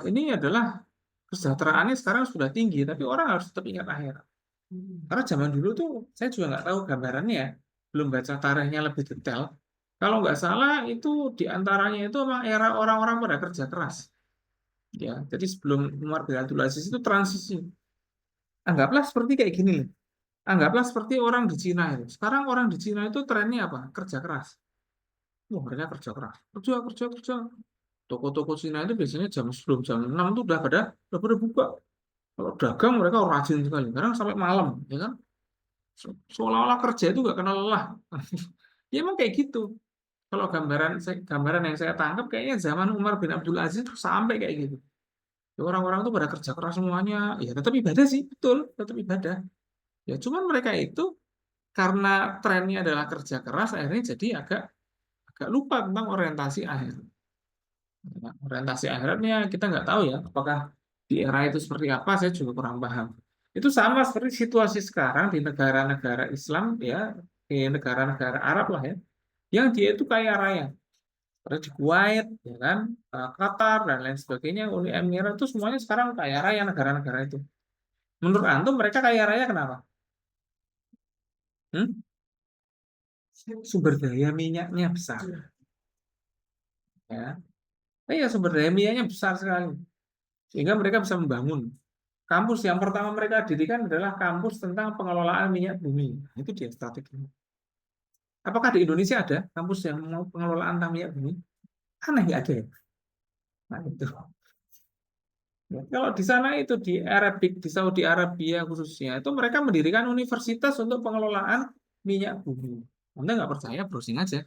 ini adalah kesejahteraannya sekarang sudah tinggi tapi orang harus tetap ingat akhirat. Karena zaman dulu tuh saya juga nggak tahu gambarannya ya, belum baca tarikhnya lebih detail. Kalau nggak salah itu diantaranya itu memang era orang-orang pada kerja keras. Ya, jadi sebelum Umar bin Abdul Aziz itu transisi. Anggaplah seperti kayak gini loh. Anggaplah seperti orang di Cina itu. Sekarang orang di Cina itu trennya apa? Kerja keras. Wah, mereka kerja keras. Kerja, kerja, kerja. Toko-toko Cina itu biasanya sebelum jam 6 itu udah pada buka. Kalau dagang mereka rajin sekali. Kadang sampai malam, ya kan? Seolah-olah kerja itu nggak kenal lelah. Ya emang kayak gitu. Kalau gambaran yang saya tangkap kayaknya zaman Umar bin Abdul Aziz tuh sampai kayak gitu. Ya, orang-orang tuh pada kerja keras semuanya. Ya tetap ibadah sih, betul, tetap ibadah. Ya cuman mereka itu karena trennya adalah kerja keras, akhirnya jadi agak agak lupa tentang orientasi akhir. Nah, orientasi akhiratnya kita nggak tahu ya, apakah di era itu seperti apa, saya juga kurang paham. Itu sama seperti situasi sekarang di negara-negara Islam ya, di negara-negara Arab lah ya, yang dia itu kaya raya. Seperti di Kuwait, ya kan, Qatar dan lain sebagainya, Uni Emirat itu semuanya sekarang kaya raya negara-negara itu. Menurut antum mereka kaya raya kenapa? Hmm? Sumber daya minyaknya besar, ya. Ya, sumber daya minyaknya besar sekali, sehingga mereka bisa membangun. Kampus yang pertama mereka dirikan adalah kampus tentang pengelolaan minyak bumi. Nah, itu dia strateginya. Apakah di Indonesia ada kampus yang mau pengelolaan tentang minyak bumi? Aneh nggak ada ya? Nah, itu. Ya, kalau di sana itu di Arabik, di Saudi Arabia khususnya, itu mereka mendirikan universitas untuk pengelolaan minyak bumi. Anda nggak percaya, browsing aja.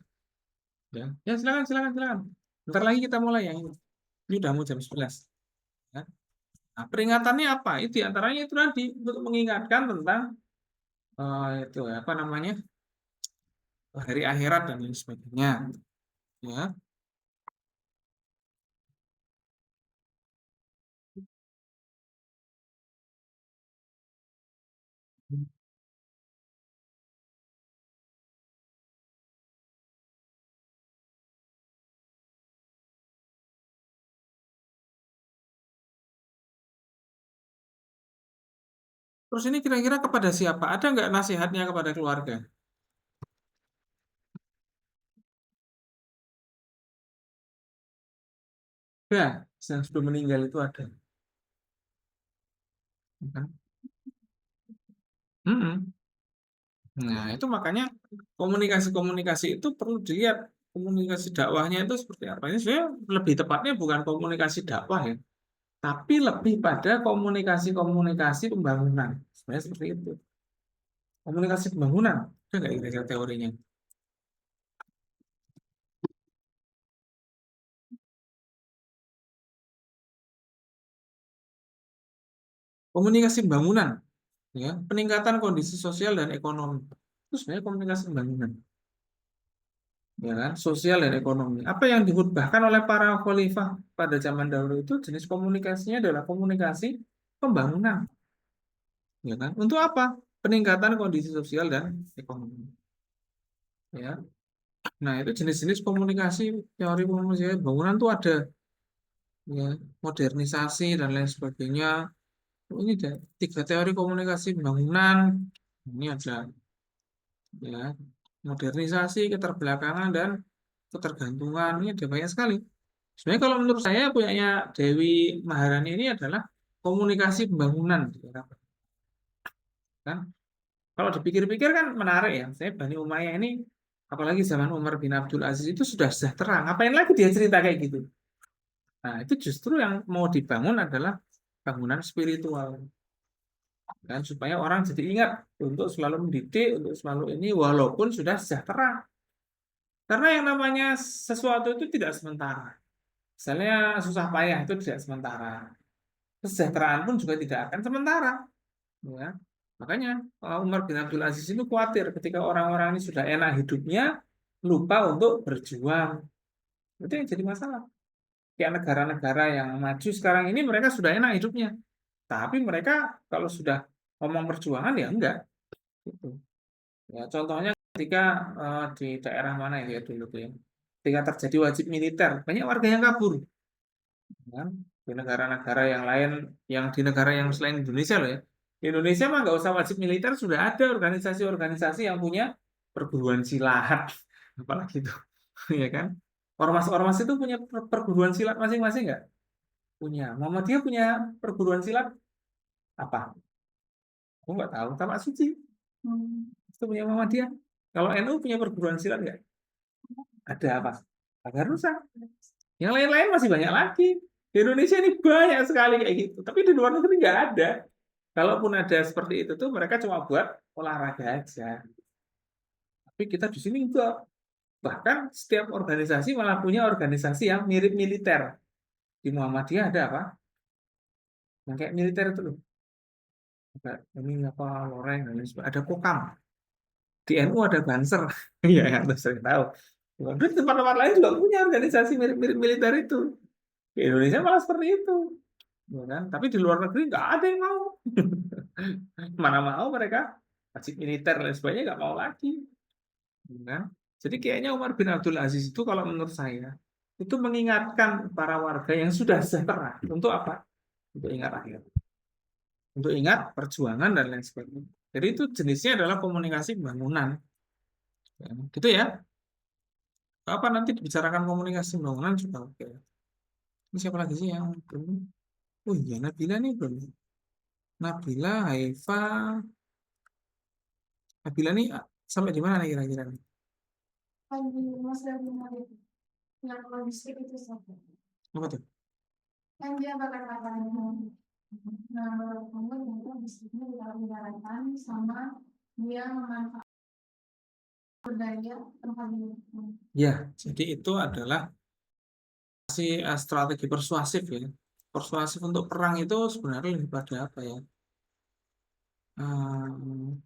Ya, ya silakan, silakan, silakan. Bentar lagi kita mulai yang ini. Ini udah mau jam 11. Ya. Nah, peringatannya apa? Itu diantaranya itu nanti untuk mengingatkan tentang itu apa namanya hari akhirat dan lain sebagainya. Ya. Terus ini kira-kira kepada siapa? Ada nggak nasihatnya kepada keluarga? Ya, yang sudah meninggal itu ada. Kan? Mm-mm. Nah, itu makanya komunikasi-komunikasi itu perlu dilihat komunikasi dakwahnya itu seperti apa. Ini sebenarnya lebih tepatnya bukan komunikasi dakwah ya, tapi lebih pada komunikasi-komunikasi pembangunan. Sebenarnya seperti itu. Komunikasi pembangunan. Ada nggak kira-kira teorinya? Komunikasi pembangunan, ya, peningkatan kondisi sosial dan ekonomi. Itu sebenarnya komunikasi pembangunan, ya kan? Sosial dan ekonomi. Apa yang dihutbahkan oleh para khalifah pada zaman dahulu itu jenis komunikasinya adalah komunikasi pembangunan, ya kan? Untuk apa? Peningkatan kondisi sosial dan ekonomi, ya. Nah, itu jenis-jenis komunikasi, teori komunikasi pembangunan itu ada, ya, modernisasi dan lain sebagainya. Ini ada tiga teori komunikasi pembangunan. Ini ada, ya, modernisasi, keterbelakangan, dan ketergantungan. Ini ada banyak sekali. Sebenarnya kalau menurut saya punyanya Dewi Maharani ini adalah komunikasi pembangunan, kan? Kalau dipikir-pikir kan menarik ya. Saya Bani Umayyah ini, apalagi zaman Umar bin Abdul Aziz itu sudah sejahtera. Ngapain lagi dia cerita kayak gitu? Nah, itu justru yang mau dibangun adalah bangunan spiritual, kan? Supaya orang jadi ingat untuk selalu mendidik, untuk selalu ini walaupun sudah sejahtera. Karena yang namanya sesuatu itu tidak sementara. Misalnya susah payah itu tidak sementara. Kesejahteraan pun juga tidak akan sementara. Ya. Makanya Umar bin Abdul Aziz itu khawatir ketika orang-orang ini sudah enak hidupnya, lupa untuk berjuang. Itu yang jadi masalah. Kayak negara-negara yang maju sekarang ini mereka sudah enak hidupnya. Tapi mereka kalau sudah ngomong perjuangan ya enggak. Gitu. Ya, contohnya ketika di daerah mana itu ya dulu tuh ya. Ketika terjadi wajib militer, banyak warga yang kabur. Kan? Di negara-negara yang lain, yang di negara yang selain Indonesia loh ya. Di Indonesia mah nggak usah wajib militer, sudah ada organisasi-organisasi yang punya perguruan silat, apalagi itu, ya kan? Ormas-ormas itu punya perguruan silat masing-masing nggak? Punya. Muhammadiyah punya perguruan silat apa? Aku nggak tahu. Tamak Suci itu punya Muhammadiyah. Kalau NU punya perguruan silat nggak? Ada apa? Agar rusak. Yang lain-lain masih banyak lagi. Di Indonesia ini banyak sekali kayak gitu. Tapi di luar negeri nggak ada. Kalaupun ada seperti itu tuh mereka cuma buat olahraga aja. Tapi kita di sini enggak. Bahkan setiap organisasi malah punya organisasi yang mirip militer. Di Muhammadiyah ada apa? Yang kayak militer itu loh. Ada ini apa loreng dan lain sebagainya. Ada Kokam. Di NU ada Banser. Iya, yang saya tahu. Di tempat-tempat lain juga punya organisasi mirip-mirip militer itu. Di Indonesia malah seperti itu. Ya kan? Tapi di luar negeri nggak ada yang mau. Mana mau mereka wajib militer dan sebagainya nggak mau lagi. Ya kan? Jadi kayaknya Umar bin Abdul Aziz itu kalau menurut saya itu mengingatkan para warga yang sudah sejahtera untuk apa? Untuk ingat akhir, untuk ingat perjuangan dan lain sebagainya. Jadi itu jenisnya adalah komunikasi pembangunan. Ya, gitu ya. Apa nanti dibicarakan komunikasi pembangunan juga oke. Ini siapa lagi sih yang belum? Oh iya, Nabila nih belum. Nabila, Haifa, Nabila nih sampai di mana nih kira-kira nih? Lagi masa lagi yang logistik itu saja. Apa tuh? Kan dia bakal katanya, nah menurut kamu itu listriknya dijalankan sama dia memanfaatkan budaya tempat ini. Ya, jadi itu adalah strategi persuasif ya. Persuasif untuk perang itu sebenarnya lebih pada apa ya? Hmm,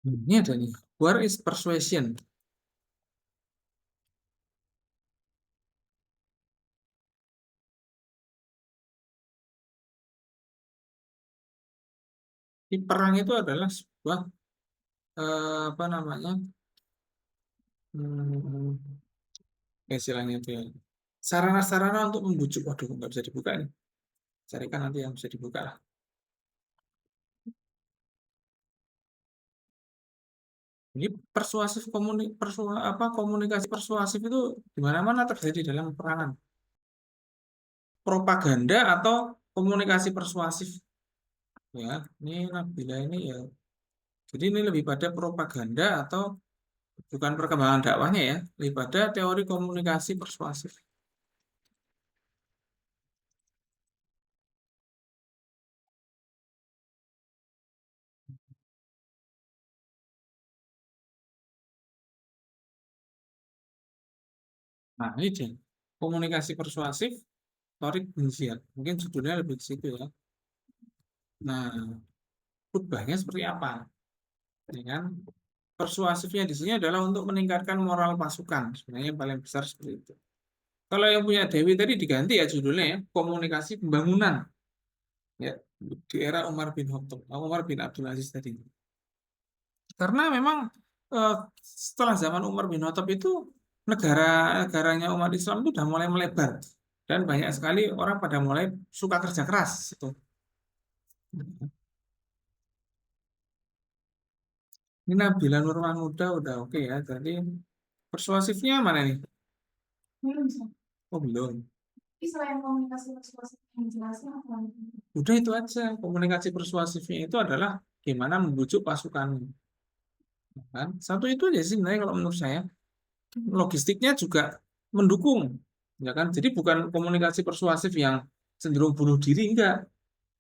Ini ada nih. Where is persuasion? Di perang itu adalah sebuah apa namanya? Hmm, istilahnya itu ya. Sarana-sarana untuk membujuk. Waduh, nggak bisa dibuka ini. Carikan nanti yang bisa dibuka lah. Ini persuasif komunikasi persuasif itu di mana-mana terjadi dalam perangan. Propaganda atau komunikasi persuasif. Ya, ini Nabila ini ya. Jadi ini lebih pada propaganda atau bukan perkembangan dakwahnya ya, lebih pada teori komunikasi persuasif. Nah, ini dia. Komunikasi persuasif, teori Binsiat. Mungkin judulnya lebih ke situ ya. Nah, khutbahnya seperti apa? Ya kan? Persuasifnya di sini adalah untuk meningkatkan moral pasukan. Sebenarnya yang paling besar seperti itu. Kalau yang punya Dewi tadi diganti ya judulnya ya, komunikasi pembangunan. Ya, di era Umar bin Khattab, Umar bin Abdul Aziz tadi. Karena memang eh, setelah zaman Umar bin Khattab itu negaranya umat Islam itu sudah mulai melebar dan banyak sekali orang pada mulai suka kerja keras itu. Ini Nabila Nurman Muda udah oke ya. Jadi persuasifnya mana nih? Belum bisa. Oh belum. Tapi selain komunikasi persuasif yang jelasnya apa lagi? Udah itu aja. Komunikasi persuasifnya itu adalah gimana membujuk pasukan. Kan? Satu itu aja sih sebenarnya kalau menurut saya. Logistiknya juga mendukung. Ya kan? Jadi bukan komunikasi persuasif yang cenderung bunuh diri, enggak.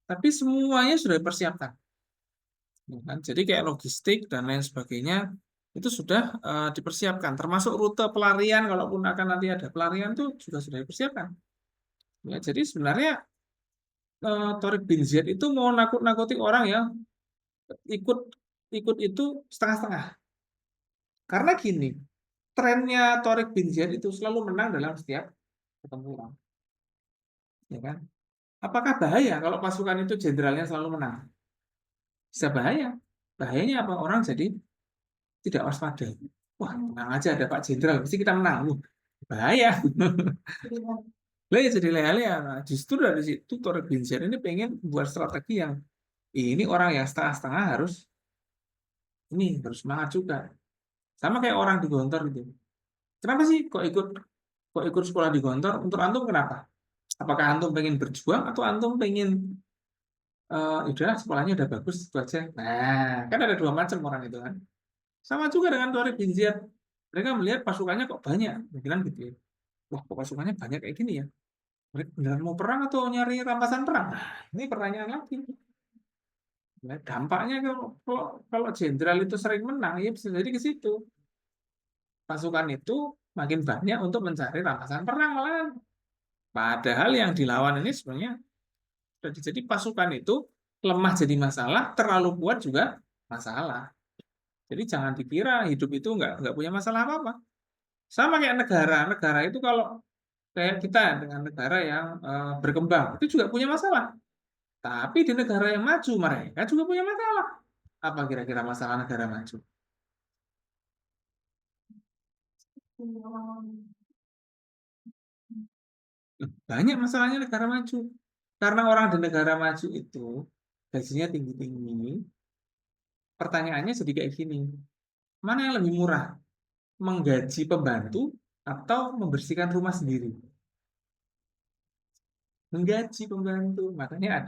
Tapi semuanya sudah dipersiapkan. Ya kan? Jadi kayak logistik dan lain sebagainya itu sudah dipersiapkan. Termasuk rute pelarian, kalaupun akan nanti ada pelarian itu juga sudah dipersiapkan. Ya, jadi sebenarnya Tariq bin Ziyad itu mau nakut-nakuti orang yang ikut ikut itu setengah-setengah. Karena gini, trennya Tariq bin Ziyad itu selalu menang dalam setiap pertempuran. Ya kan? Apakah bahaya kalau pasukan itu jenderalnya selalu menang? Bisa bahaya. Bahayanya apa? Orang jadi tidak waspada. Wah, tenang aja ada Pak Jenderal, pasti kita menang. Bahaya. Lah ya jadi leha-leha. Nah, justru dari situ Torik bin Ziyad ini pengen buat strategi yang ini orang yang setengah-setengah harus semangat juga. Sama kayak orang di Gontor gitu. Kenapa sih kok ikut sekolah di Gontor? Untuk antum kenapa? Apakah antum pengen berjuang atau antum pengen udahlah sekolahnya udah bagus itu aja. Nah, kan ada dua macam orang itu kan. Sama juga dengan Torik bin Ziyad. Mereka melihat pasukannya kok banyak, bilang gitu ya. Wah, kok pasukannya banyak kayak gini ya? Mereka beneran mau perang atau nyari rampasan perang? Nah, ini pertanyaan lagi. Nah, dampaknya kalau jenderal itu sering menang, ya bisa jadi ke situ. Pasukan itu makin banyak untuk mencari rampasan perang malah. Padahal yang dilawan ini sebenarnya jadi pasukan itu lemah jadi masalah, terlalu kuat juga masalah. Jadi jangan dikira hidup itu nggak punya masalah apa-apa. Sama kayak negara. Negara itu kalau kayak kita dengan negara yang berkembang, itu juga punya masalah. Tapi di negara yang maju, mereka juga punya masalah. Apa kira-kira masalah negara maju? Banyak masalahnya negara maju. Karena orang di negara maju itu gajinya tinggi-tinggi, pertanyaannya jadi kayak gini. Mana yang lebih murah? Menggaji pembantu atau membersihkan rumah sendiri? Menggaji pembantu. Makanya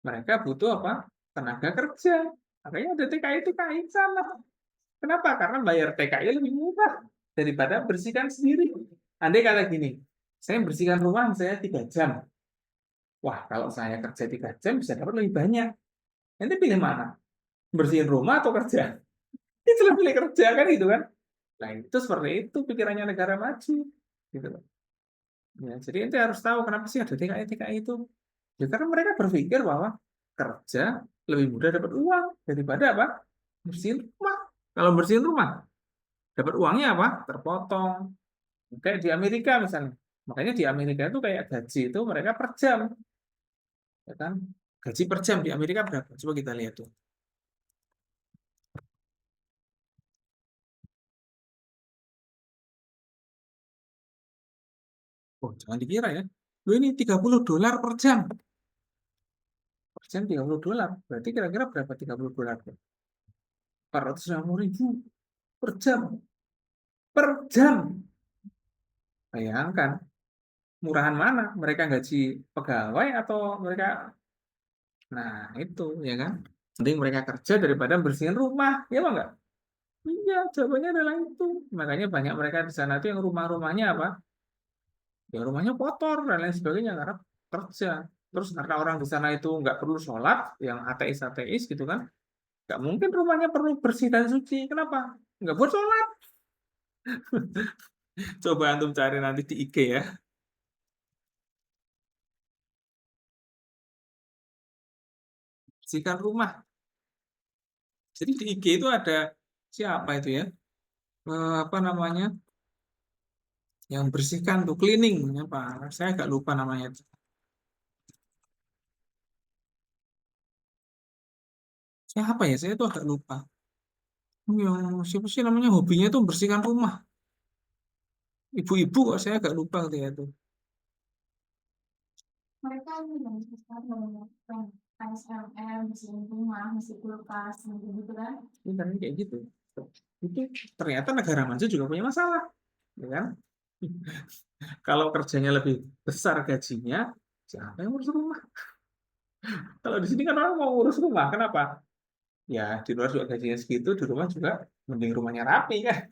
mereka butuh apa? Tenaga kerja. Makanya ada TKI sana. Kenapa? Karena bayar TKI lebih murah daripada bersihkan sendiri. Andai kata gini, saya bersihkan rumah saya 3 jam. Wah, kalau saya kerja 3 jam bisa dapat lebih banyak. Nanti pilih mana? Bersihin rumah atau kerja? Itu lebih pilih kerja kan itu kan? Nah itu seperti itu pikirannya negara maju. Gitu loh. Ya, jadi ente harus tahu kenapa sih ada TKI itu. Ya, karena mereka berpikir bahwa kerja lebih mudah dapat uang daripada apa? Bersihin rumah. Kalau bersihin rumah, dapat uangnya apa? Terpotong. Kayak di Amerika misalnya. Makanya di Amerika itu kayak gaji itu mereka per jam, ya kan? Gaji per jam di Amerika berapa? Coba kita lihat tuh. Oh, jangan dikira ya. Lu ini $30 per jam. Per jam $30. Berarti kira-kira berapa $30? 450.000 per jam. Per jam. Bayangkan, murahan mana? Mereka gaji pegawai atau mereka. Nah, itu ya kan. Mending mereka kerja daripada bersihin rumah, ya apa enggak? Iya, jawabannya adalah itu. Makanya banyak mereka di sana tuh yang rumah-rumahnya apa? Ya rumahnya kotor dan lain sebagainya karena kerja. Terus karena orang di sana itu nggak perlu sholat, yang ateis-ateis gitu kan, nggak mungkin rumahnya perlu bersih dan suci. Kenapa? Nggak buat sholat. Coba antum cari nanti di IG ya. Bersihkan rumah. Jadi di IG itu ada siapa itu ya? Apa namanya? Yang bersihkan tuh cleaning apa? Saya agak lupa namanya. Siapa ya? Saya tuh agak lupa. Yang siapa sih namanya hobinya tuh bersihkan rumah. Ibu-ibu kok saya agak lupa gitu ya tuh. Mereka ini yang sekarang menggunakan ASMR, mesin rumah, mesin kulkas, gitu kan. Ini kan kayak gitu. Itu ternyata negara maju juga punya masalah, ya kan? Kalau kerjanya lebih besar gajinya, siapa yang ngurus rumah? Kalau di sini kan orang mau ngurus rumah, kenapa? Ya di luar juga gajinya segitu, di rumah juga mending rumahnya rapi kan?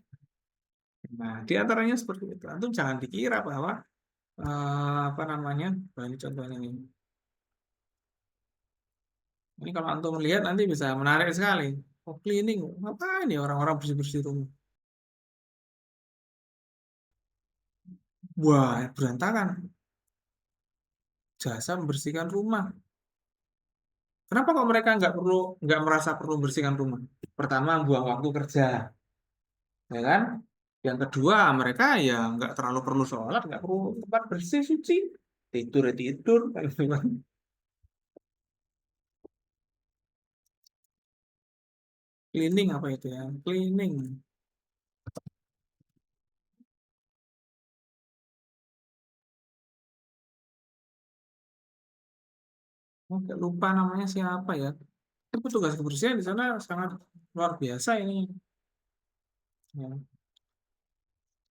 Nah, di antaranya seperti itu. Antum jangan dikira bahwa apa namanya? Nah, ini contohnya nih. Ini kalau antum melihat nanti bisa menarik sekali. Oh, cleaning, apa ini orang-orang bersih-bersih rumah? Wah, berantakan. Jasa membersihkan rumah. Kenapa kok mereka nggak merasa perlu membersihkan rumah? Pertama, buang waktu kerja, ya kan? Yang kedua, mereka ya nggak terlalu perlu sholat, nggak perlu tempat bersih suci, tidur ya tidur. Cleaning apa itu ya? Cleaning. Oh, nggak lupa namanya siapa ya? Itu petugas kebersihan di sana sangat luar biasa ini. Ya.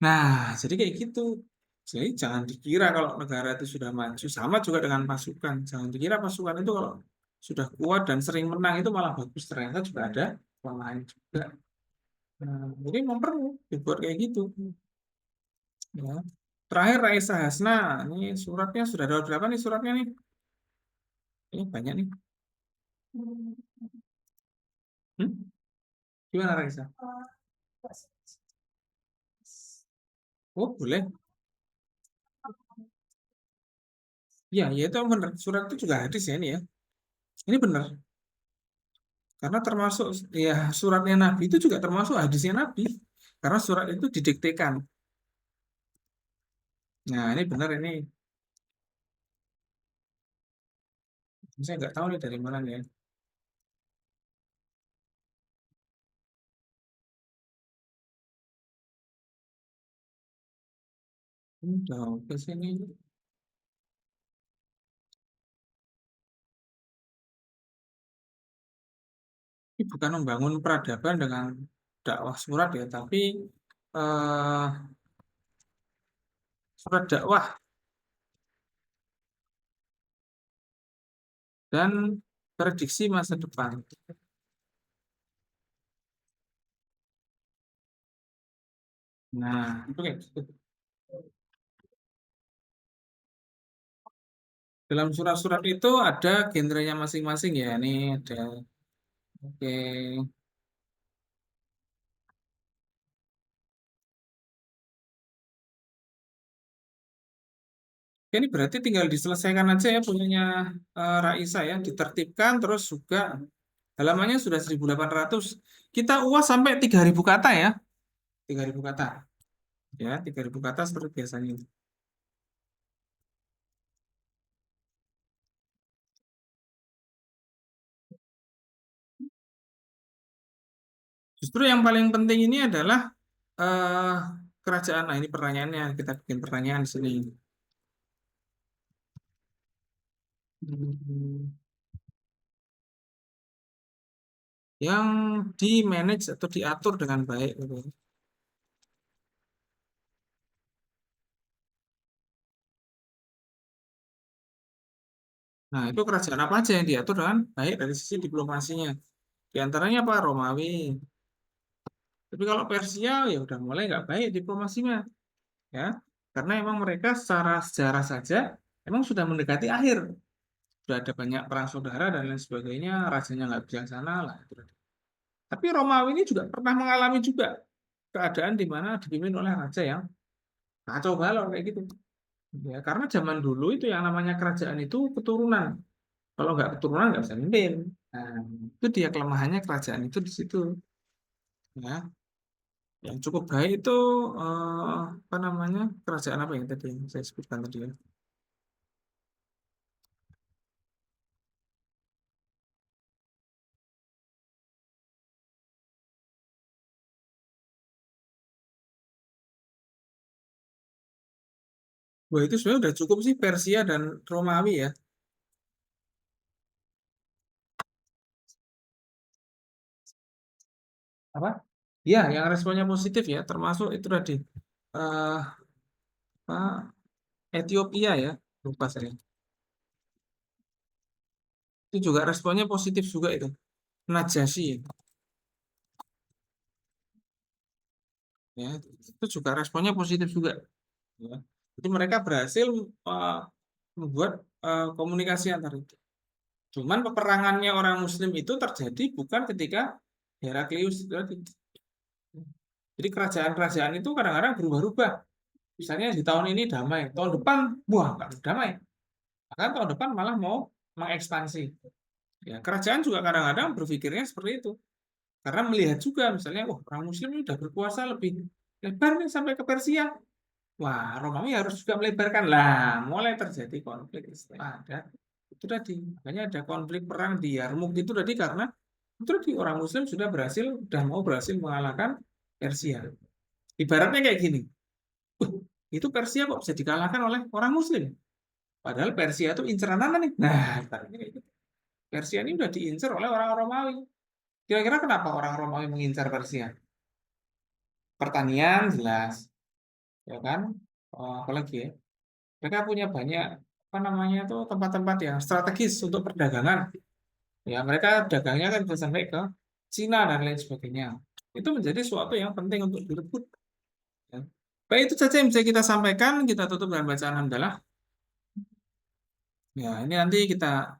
Nah, jadi kayak gitu. Jadi jangan dikira kalau negara itu sudah maju. Sama juga dengan pasukan. Jangan dikira pasukan itu kalau sudah kuat dan sering menang itu malah bagus. Ternyata juga ada kelemahan juga. Nah, jadi memang perlu dibuat kayak gitu. Ya. Terakhir Raisa Hasna. Ini suratnya sudah ada berapa nih suratnya nih? Ini banyak nih. Hmm. Hmm? Gimana Raisa? Oh boleh. Ya, ya itu benar. Surat itu juga hadis ya ini ya. Ini benar. Karena termasuk ya suratnya Nabi itu juga termasuk hadisnya Nabi. Karena surat itu didiktekan. Nah, ini benar ini. Saya nggak tahu nih dari mana nih ya. Udah ke sini. Ini bukan membangun peradaban dengan dakwah surat ya, tapi eh, surat dakwah dan prediksi masa depan. Nah, itu kayak gitu. Dalam surat-surat itu ada genrenya masing-masing ya. Ini ada. Oke. Oke, ini berarti tinggal diselesaikan aja ya punyanya Raisa ya, ditertibkan terus juga Halamannya sudah 1.800. Kita uas sampai 3.000 kata ya. 3.000 kata. Ya, 3.000 kata seperti biasanya. Justru yang paling penting ini adalah eh, kerajaan. Nah, ini pertanyaannya. Kita bikin pertanyaan di sini. Hmm, Yang di manage atau diatur dengan baik, gitu. Nah, itu kerajaan apa aja yang diatur dengan baik dari sisi diplomasinya. Di antaranya apa? Romawi. Tapi kalau Persia ya udah mulai nggak baik diplomasinya, ya. Karena emang mereka secara sejarah saja emang sudah mendekati akhir. Sudah ada banyak perang saudara dan lain sebagainya, rajanya nggak bijaksana lah. Tapi Romawi ini juga pernah mengalami juga keadaan di mana dipimpin oleh raja yang kacau balau kayak gitu. Ya, karena zaman dulu itu yang namanya kerajaan itu keturunan. Kalau nggak keturunan nggak bisa mimpin. Nah, itu dia kelemahannya kerajaan itu di situ. Ya, yang cukup baik itu apa namanya kerajaan apa yang tadi yang saya sebutkan tadi ya. Wah itu sebenarnya udah cukup sih Persia dan Romawi ya. Apa? Ya, yang responnya positif ya, termasuk itu tadi eh apa, Ethiopia ya, lupa saya. Itu juga responnya positif juga itu. Najasyi ya, itu juga responnya positif juga. Ya. Jadi mereka berhasil eh, membuat komunikasi antar itu. Cuman peperangannya orang Muslim itu terjadi bukan ketika Heraklius itu tadi. Jadi kerajaan-kerajaan itu kadang-kadang berubah-ubah. Misalnya di tahun ini damai, tahun depan wah nggak damai. Bahkan tahun depan malah mau mengekspansi. Ya, kerajaan juga kadang-kadang berpikirnya seperti itu. Karena melihat juga misalnya, wah orang Muslim ini udah berkuasa lebih lebar nih sampai ke Persia. Wah, Romawi harus juga melebarkan. Lah, mulai terjadi konflik setelah ada itu tadi. Makanya ada konflik perang di Yarmouk itu tadi karena itu tadi orang Muslim sudah mau berhasil mengalahkan Persia. Ibaratnya kayak gini, "Wah, itu Persia kok bisa dikalahkan oleh orang Muslim. Padahal Persia itu inceran mana nih? Nah, ibaratnya kayak gitu. Persia ini udah diincar oleh orang Romawi. Kira-kira kenapa orang Romawi mengincar Persia? Pertanian jelas, ya kan? Apalagi ya? Mereka punya banyak apa namanya tuh tempat-tempat yang strategis untuk perdagangan. Ya, mereka dagangnya kan bisa sampai ke Cina dan lain sebagainya. Itu menjadi suatu yang penting untuk direbut. Ya. Baik, itu saja yang bisa kita sampaikan. Kita tutup dengan bacaan hamdalah. Ya, ini nanti kita